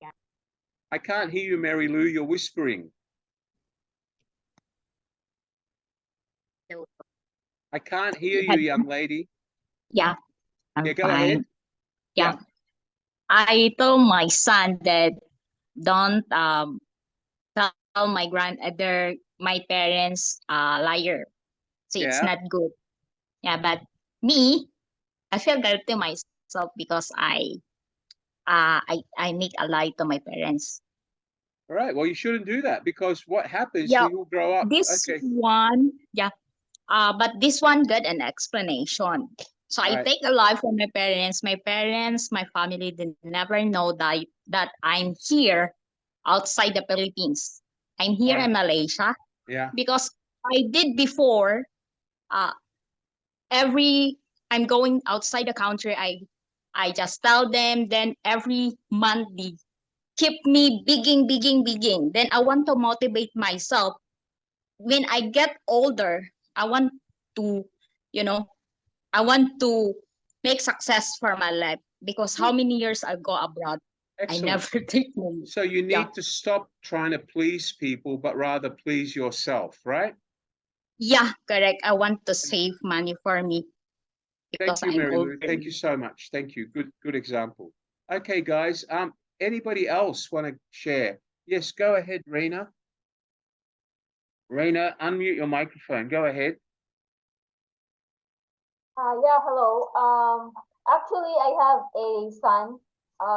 Yeah. I can't hear you, Mary Lou. You're whispering. Hello. I can't hear you, young lady. Yeah, I'm Yeah, go fine. ahead. Yeah. I told my son that don't tell my parents liar. So it's Yeah. not good. Yeah, but me, I feel guilty myself because I make a lie to my parents. All right. Well, you shouldn't do that because what happens, Yeah, you will grow up. this Okay. one, yeah. But this one got an explanation. So I Right. take a lie from my parents. My parents, my family, they never know that I'm here outside the Philippines. I'm here in Malaysia Yeah. because I did before. I'm going outside the country. I just tell them. Then every month they keep me bigging. Then I want to motivate myself. When I get older, I want to, I want to make success for my life because how many years I go abroad, Excellent. I never take money. So you need to stop trying to please people, but rather please yourself, right? Yeah, correct. I want to save money for me because Thank you, I'm Mary Lou. older. Thank you so much. Thank you. Good example. Okay, guys. Anybody else want to share? Yes, go ahead, Raina. Raina, unmute your microphone. Go ahead. Yeah, hello. Actually, I have a son,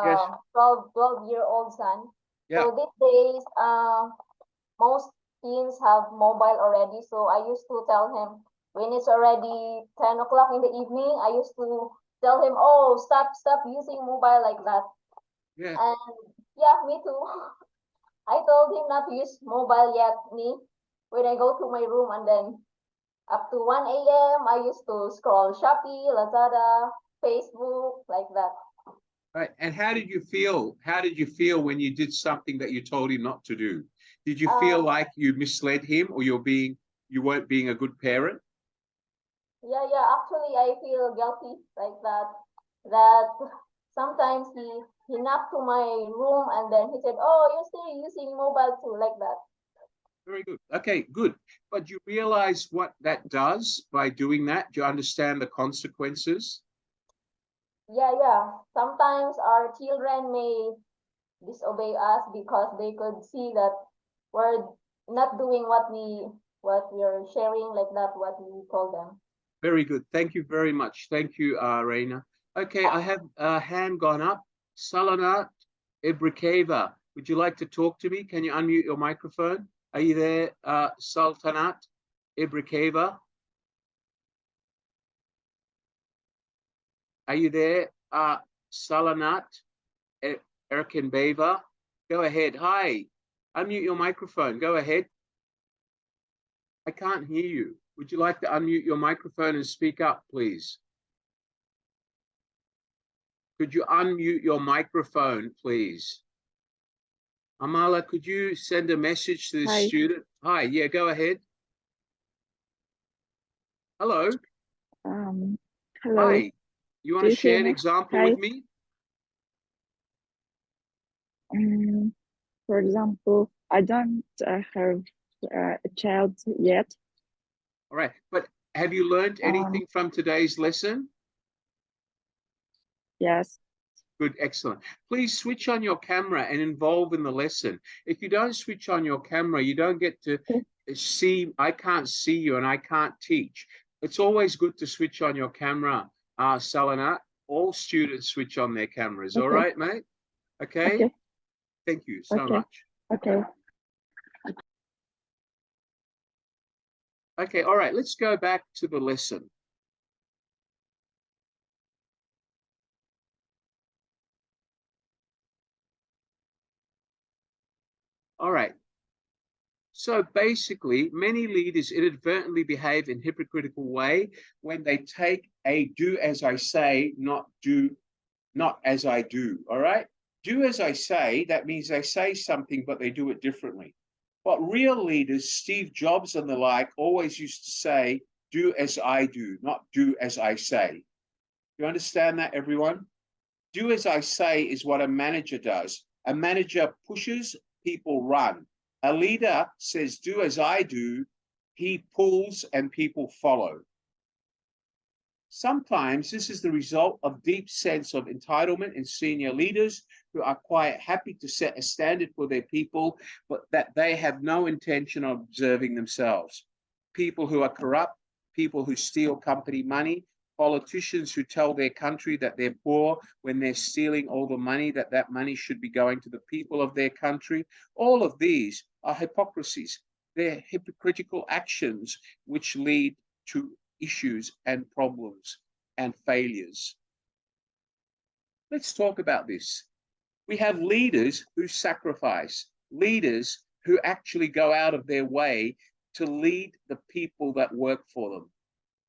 Yes. 12-year-old son. Yeah. So these days, most teens have mobile already. So I used to tell him when it's already 10 o'clock in the evening, I used to tell him, oh, stop using mobile like that. Yeah. And yeah, me too. I told him not to use mobile yet, me, when I go to my room, and then up to 1 a.m. I used to scroll Shopee, Lazada, Facebook, like that. Right. And how did you feel? How did you feel when you did something that you told him not to do? Did you feel like you misled him or you weren't being a good parent? Yeah, actually I feel guilty like that. That sometimes he knocked to my room and then he said, oh, you're still using mobile too, like that. Very good. Okay, good. But you realize what that does by doing that? Do you understand the consequences? Yeah. Sometimes our children may disobey us because they could see that we're not doing what we're sharing, like that, what we told them. Very good. Thank you very much. Thank you, Raina. Okay, I have a hand gone up. Salanat Ibrikeva, would you like to talk to me? Can you unmute your microphone? Are you there, Sultanat Ibrikeva? Are you there, Salanat Erkinbeva? Go ahead. Hi. Unmute your microphone. Go ahead. I can't hear you. Would you like to unmute your microphone and speak up, please? Could you unmute your microphone, please? Amala, could you send a message to the Hi. student? Hi, yeah, go ahead. Hello. Hello. Hi. You want Do to you share hear an me? example Hi. with me? For example, I don't have a child yet. All right, but have you learned anything from today's lesson? Yes. Good, excellent. Please switch on your camera and involve in the lesson. If you don't switch on your camera, you don't get to see, I can't see you and I can't teach. It's always good to switch on your camera, Salana. All students switch on their cameras. All Okay. right, mate? Okay? Okay. Thank you so Okay. much. Okay. Okay, all right, let's go back to the lesson. All right. So basically, many leaders inadvertently behave in hypocritical way when they take a do as I say, not as I do. All right. Do as I say, that means they say something, but they do it differently. But real leaders, Steve Jobs and the like, always used to say, do as I do, not do as I say. You understand that, everyone? Do as I say is what a manager does. A manager pushes, people run. A leader says, do as I do, he pulls and people follow. Sometimes this is the result of deep sense of entitlement in senior leaders who are quite happy to set a standard for their people, but that they have no intention of observing themselves. People who are corrupt, people who steal company money, politicians who tell their country that they're poor when they're stealing all the money, that money should be going to the people of their country. All of these are hypocrisies. They're hypocritical actions which lead to issues and problems and failures. Let's talk about this. We have leaders who sacrifice, leaders who actually go out of their way to lead the people that work for them.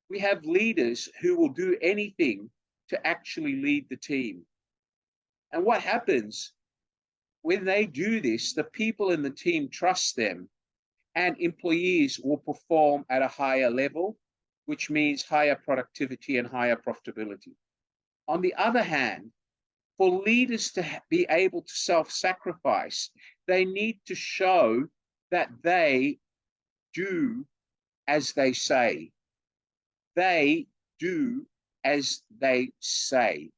We have leaders who will do anything to actually lead the team. And what happens when they do this, the people in the team trust them, and employees will perform at a higher level, which means higher productivity and higher profitability. On the other hand, for leaders to be able to self-sacrifice, they need to show that they do as they say. They do as they say.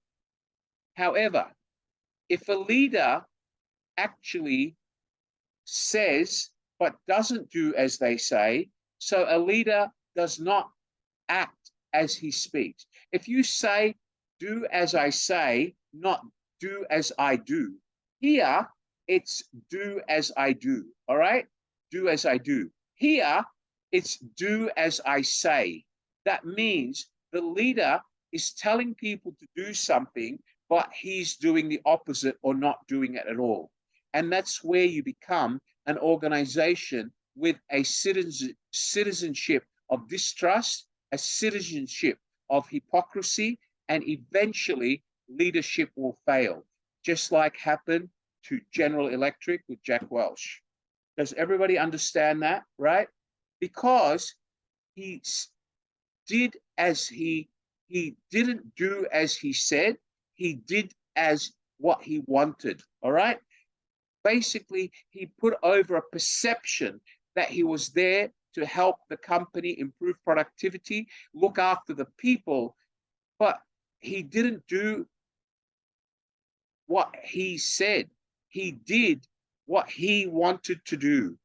However, if a leader actually says but doesn't do as they say, so a leader does not act as he speaks. If you say, do as I say, not do as I do, here it's do as I do, all right? Do as I do. Here it's do as I say. That means the leader is telling people to do something, but he's doing the opposite or not doing it at all. And that's where you become an organization with a citizenship of distrust, a citizenship of hypocrisy, and eventually leadership will fail, just like happened to General Electric with Jack Welch. Does everybody understand that, right? Because he did as he didn't do as he said, he did as what he wanted, all right? Basically, he put over a perception that he was there to help the company improve productivity, look after the people, but he didn't do what he said. He did what he wanted to do.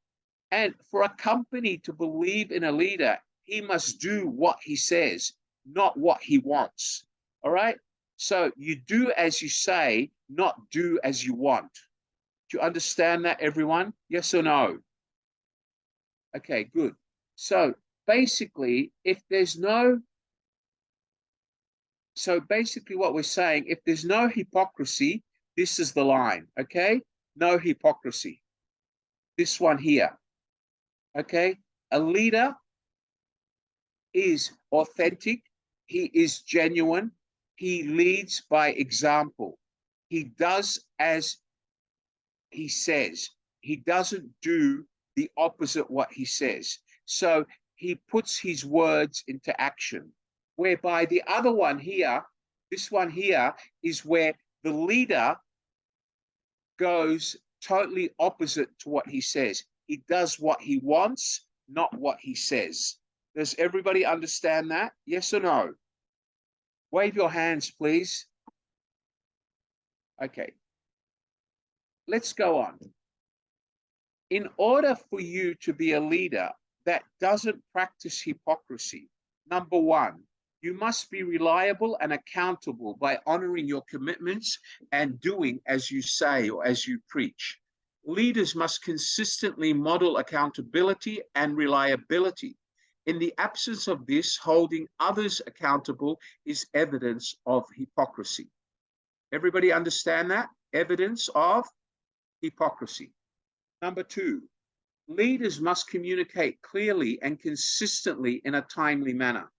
And for a company to believe in a leader, he must do what he says, not what he wants. All right? So you do as you say, not do as you want. Do you understand that, everyone? Yes or no? Okay, good. So basically, what we're saying, if there's no hypocrisy, this is the line, okay? No hypocrisy. This one here, okay? A leader is authentic. He is genuine. He leads by example. He does as he says. He doesn't do the opposite what he says. So he puts his words into action. Whereby the other one here, this one here, is where the leader goes totally opposite to what he says. He does what he wants, not what he says. Does everybody understand that? Yes or no? Wave your hands, please. Okay. Let's go on. In order for you to be a leader that doesn't practice hypocrisy, Number one, you must be reliable and accountable by honoring your commitments and doing as you say or as you preach. Leaders must consistently model accountability and reliability. In the absence of this, holding others accountable is evidence of hypocrisy. Everybody understand that? Evidence of hypocrisy. Number two, leaders must communicate clearly and consistently in a timely manner.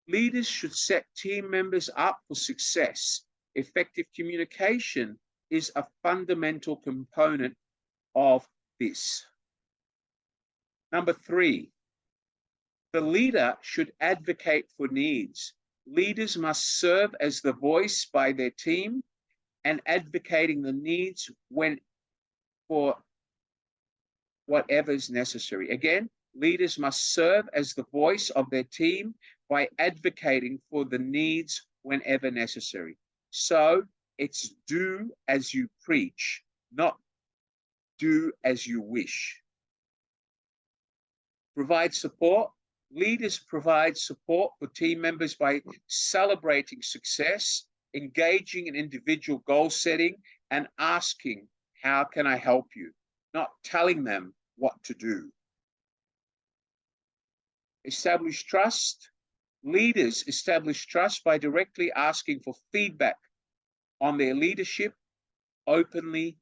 Leaders should set team members up for success. Effective communication is a fundamental component of this. Number three, the leader should advocate for needs. Leaders must serve as the voice by their team and advocating the needs for whatever is necessary. Again, leaders must serve as the voice of their team by advocating for the needs whenever necessary. So it's do as you preach, not do as you wish. Provide support. Leaders provide support for team members by celebrating success, engaging in individual goal setting, and asking, how can I help you? Not telling them what to do. Establish trust. Leaders establish trust by directly asking for feedback on their leadership, openly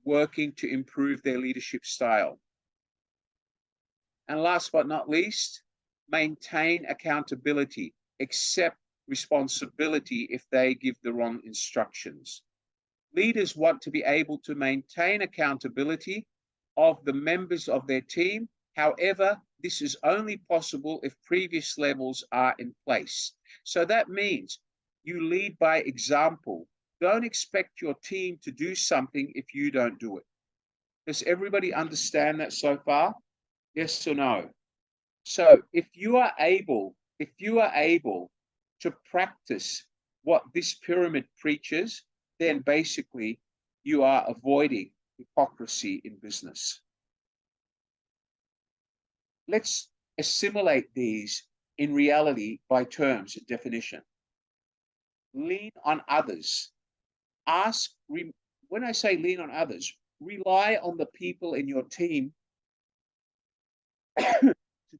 working to improve their leadership style. And last but not least, maintain accountability, accept responsibility if they give the wrong instructions. Leaders want to be able to maintain accountability of the members of their team. However, this is only possible if previous levels are in place. So that means you lead by example. Don't expect your team to do something if you don't do it. Does everybody understand that so far? Yes or no? So if you are able to practice what this pyramid preaches, then basically you are avoiding hypocrisy in business. Let's assimilate these in reality by terms and definition. Lean on others. When I say lean on others, rely on the people in your team to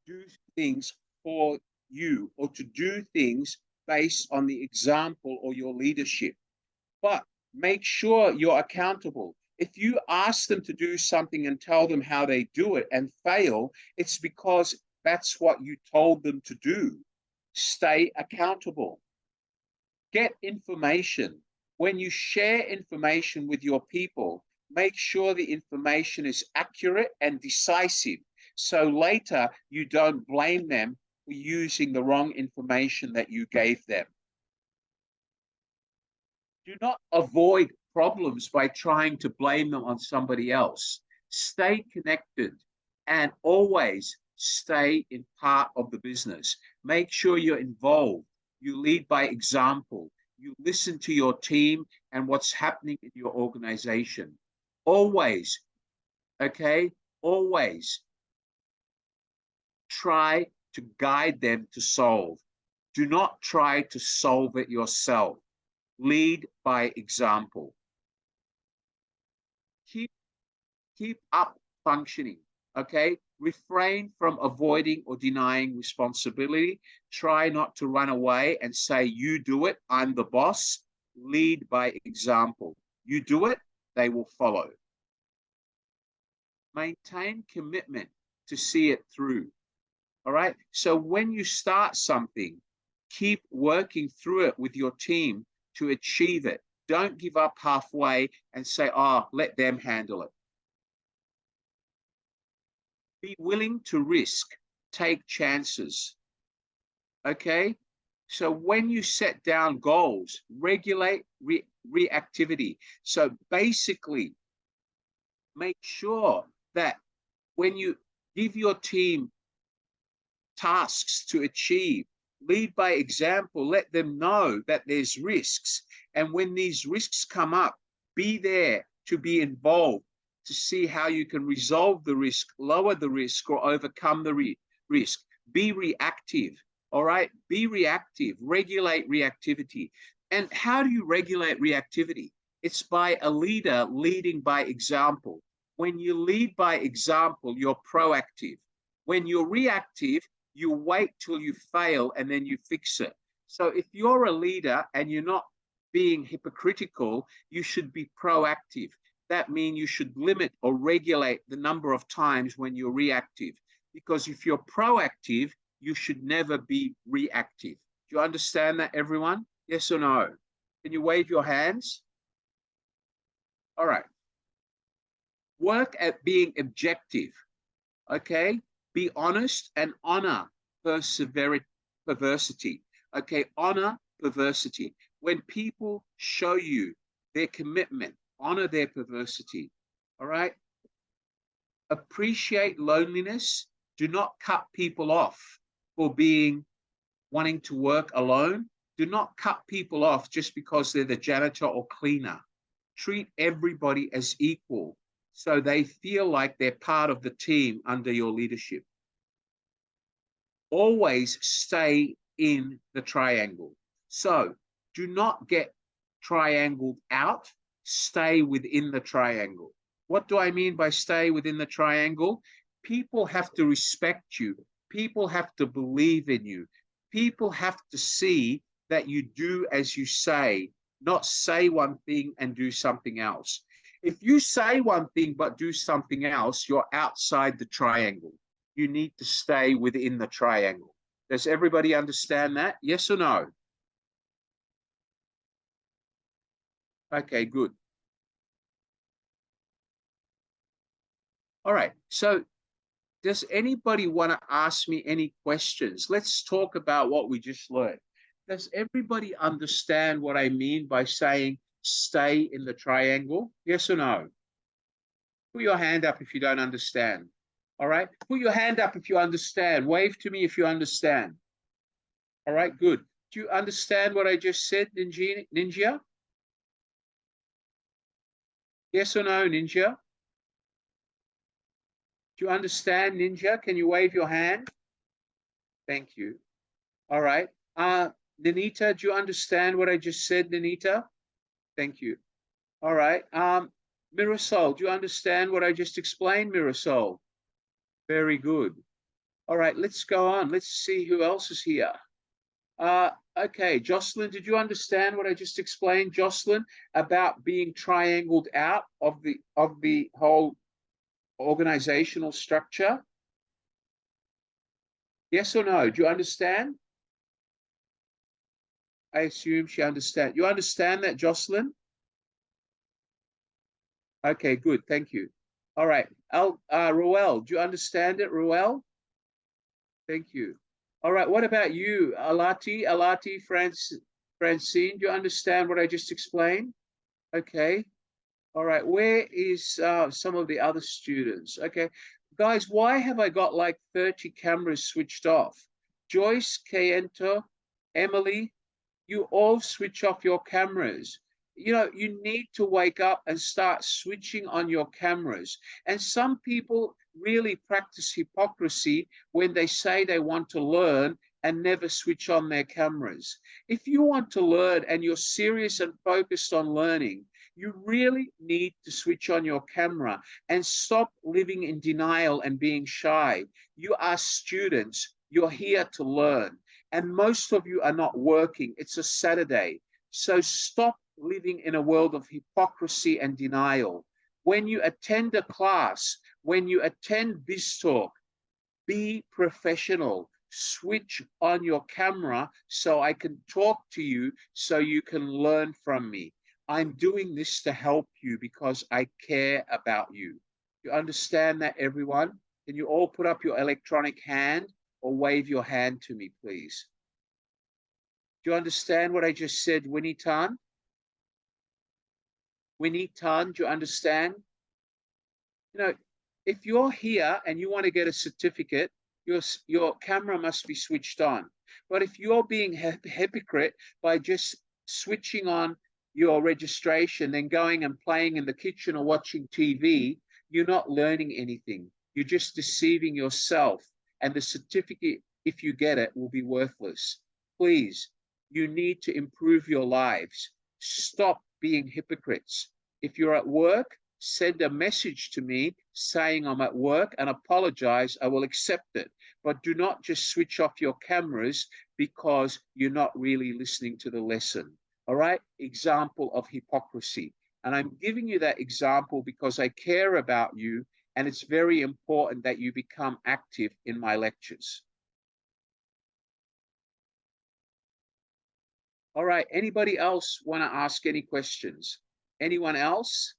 do things for you or to do things based on the example or your leadership. But make sure you're accountable. If you ask them to do something and tell them how they do it and fail, it's because that's what you told them to do. Stay accountable. Get information. When you share information with your people, make sure the information is accurate and decisive. So later you don't blame them for using the wrong information that you gave them. Do not avoid problems by trying to blame them on somebody else. Stay connected and always stay in part of the business. Make sure you're involved. You lead by example. You listen to your team and what's happening in your organization. Always, okay, always try to guide them to solve. Do not try to solve it yourself. Lead by example. Keep up functioning, okay? Refrain from avoiding or denying responsibility. Try not to run away and say, you do it, I'm the boss. Lead by example. You do it, they will follow. Maintain commitment to see it through, all right? So when you start something, keep working through it with your team to achieve it. Don't give up halfway and say, oh, let them handle it. Be willing to risk, take chances, okay? So when you set down goals, regulate reactivity. So basically, make sure that when you give your team tasks to achieve, lead by example, let them know that there's risks. And when these risks come up, be there to be involved, to see how you can resolve the risk, lower the risk, or overcome the risk. Be reactive. All right, be reactive, regulate reactivity. And how do you regulate reactivity? It's by a leader leading by example. When you lead by example, you're proactive. When you're reactive, you wait till you fail and then you fix it. So if you're a leader and you're not being hypocritical, you should be proactive. That means you should limit or regulate the number of times when you're reactive. Because if you're proactive, you should never be reactive. Do you understand that, everyone? Yes or no? Can you wave your hands? All right. Work at being objective, okay? Be honest and honor perversity, okay? Honor perversity. When people show you their commitment, honor their perversity, all right? Appreciate loneliness. Do not cut people off for wanting to work alone. Do not cut people off just because they're the janitor or cleaner. Treat everybody as equal so they feel like they're part of the team under your leadership. Always stay in the triangle. So do not get triangled out. Stay within the triangle. What do I mean by stay within the triangle? People have to respect you. People have to believe in you. People have to see that you do as you say, not say one thing and do something else. If you say one thing but do something else, you're outside the triangle. You need to stay within the triangle. Does everybody understand that? Yes or no? Okay, good. All right, so does anybody want to ask me any questions? Let's talk about what we just learned. Does everybody understand what I mean by saying stay in the triangle? Yes or no? Put your hand up if you don't understand. All right, put your hand up if you understand. Wave to me if you understand. All right, good. Do you understand what I just said, Ninja? Yes or no, Ninja? Do you understand, Ninja? Can you wave your hand? Thank you. All right. Nanita, do you understand what I just said, Nanita? Thank you. All right. Mirasol, do you understand what I just explained, Mirasol? Very good. All right, let's go on. Let's see who else is here. Okay, Jocelyn, did you understand what I just explained, Jocelyn, about being triangled out of the whole organizational structure? Yes or no? Do you understand? I assume she understands. You understand that, Jocelyn? Okay, good. Thank you. All right. Ruel, do you understand it, Ruel? Thank you. All right. What about you, Alati, Francine? Do you understand what I just explained? Okay. All right. Where is some of the other students? Okay. Guys, why have I got like 30 cameras switched off? Joyce, Kayento, Emily, you all switch off your cameras. You know, you need to wake up and start switching on your cameras. And some people really practice hypocrisy when they say they want to learn and never switch on their cameras. If you want to learn and you're serious and focused on learning, you really need to switch on your camera and stop living in denial and being shy. You are students. You're here to learn. And most of you are not working. It's a Saturday. So stop living in a world of hypocrisy and denial. When you attend a class, when you attend BizTalk, be professional. Switch on your camera so I can talk to you, so you can learn from me. I'm doing this to help you because I care about you. You understand that, everyone? Can you all put up your electronic hand or wave your hand to me, please? Do you understand what I just said, Winnie Tan? Winnie Tan, do you understand? You know, if you're here and you want to get a certificate, your camera must be switched on. But if you're being hypocrite by just switching on your registration, then going and playing in the kitchen or watching TV, you're not learning anything. You're just deceiving yourself. And the certificate if you get it, will be worthless. Please, you need to improve your lives. Stop being hypocrites. If you're at work, send a message to me saying I'm at work and apologize. I will accept it. But do not just switch off your cameras because you're not really listening to the lesson. All right? Example of hypocrisy. And I'm giving you that example because I care about you, and it's very important that you become active in my lectures. All right, anybody else want to ask any questions? Anyone else?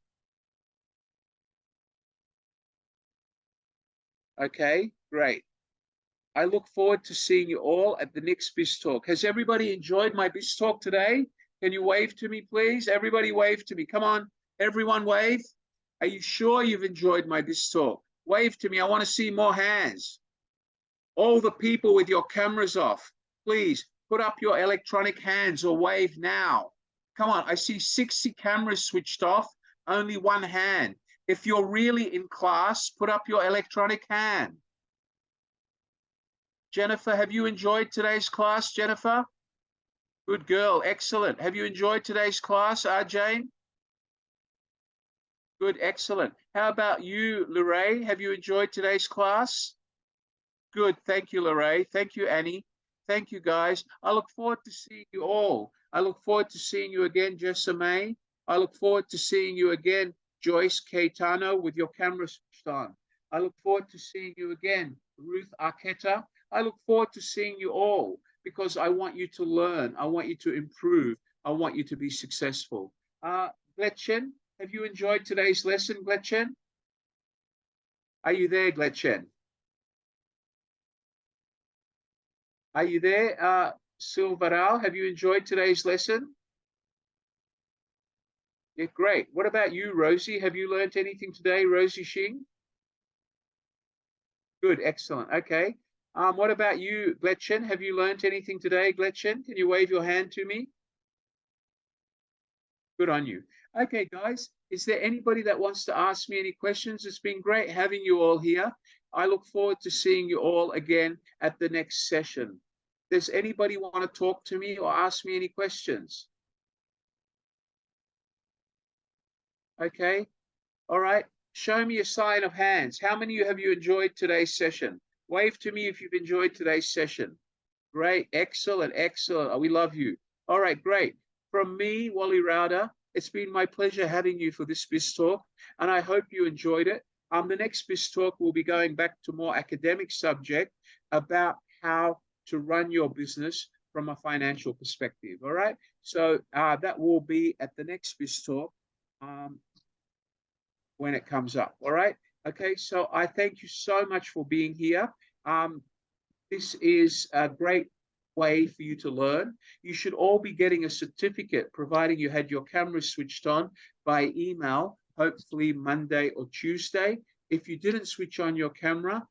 Okay, great. I look forward to seeing you all at the next Biz Talk. Has everybody enjoyed my Biz Talk today? Can you wave to me, please? Everybody wave to me. Come on, everyone wave. Are you sure you've enjoyed my Biz Talk? Wave to me. I want to see more hands. All the people with your cameras off, please put up your electronic hands or wave now. Come on, I see 60 cameras switched off, only one hand. If you're really in class, put up your electronic hand. Jennifer, have you enjoyed today's class, Jennifer? Good girl, excellent. Have you enjoyed today's class, Jane? Good, excellent. How about you, Lorraine? Have you enjoyed today's class? Good, thank you, Lorraine. Thank you, Annie. Thank you, guys. I look forward to seeing you all. I look forward to seeing you again, Jessamay. I look forward to seeing you again, Joyce Caetano, with your camera switched on. I look forward to seeing you again, Ruth Arqueta. I look forward to seeing you all because I want you to learn. I want you to improve. I want you to be successful. Gretchen, have you enjoyed today's lesson, Gretchen? Are you there, Gretchen? Are you there, Silvaral? Have you enjoyed today's lesson? Yeah, great. What about you, Rosie? Have you learned anything today, Rosie Shing? Good, excellent. Okay. What about you, Gretchen? Have you learned anything today, Gretchen? Can you wave your hand to me? Good on you. Okay, guys, is there anybody that wants to ask me any questions? It's been great having you all here. I look forward to seeing you all again at the next session. Does anybody want to talk to me or ask me any questions? Okay, all right. Show me a sign of hands. How many of you have you enjoyed today's session? Wave to me if you've enjoyed today's session. Great, excellent, excellent. We love you. All right, great. From me, Wally Rauda, it's been my pleasure having you for this Biz Talk, and I hope you enjoyed it. The next Biz Talk will be going back to more academic subject about how to run your business from a financial perspective. All right, so that will be at the next Biz Talk when it comes up. All right, okay, so I thank you so much for being here. This is a great way for you to learn. You should all be getting a certificate, providing you had your cameras switched on, by email, hopefully Monday or Tuesday. If you didn't switch on your camera,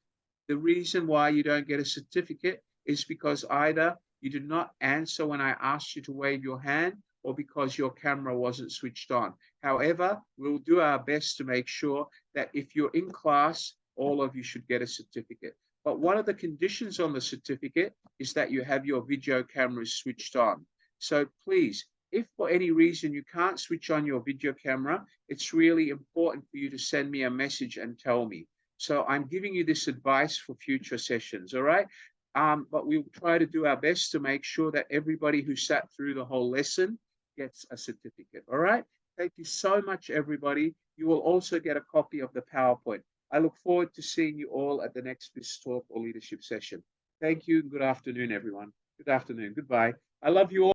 the reason why you don't get a certificate is because either you did not answer when I asked you to wave your hand, or because your camera wasn't switched on. However, we'll do our best to make sure that if you're in class, all of you should get a certificate. But one of the conditions on the certificate is that you have your video cameras switched on. So please, if for any reason you can't switch on your video camera, it's really important for you to send me a message and tell me. So I'm giving you this advice for future sessions, all right? But we'll try to do our best to make sure that everybody who sat through the whole lesson gets a certificate, all right? Thank you so much, everybody. You will also get a copy of the PowerPoint. I look forward to seeing you all at the next Biz Talk or leadership session. Thank you. Good afternoon, everyone. Good afternoon. Goodbye. I love you all.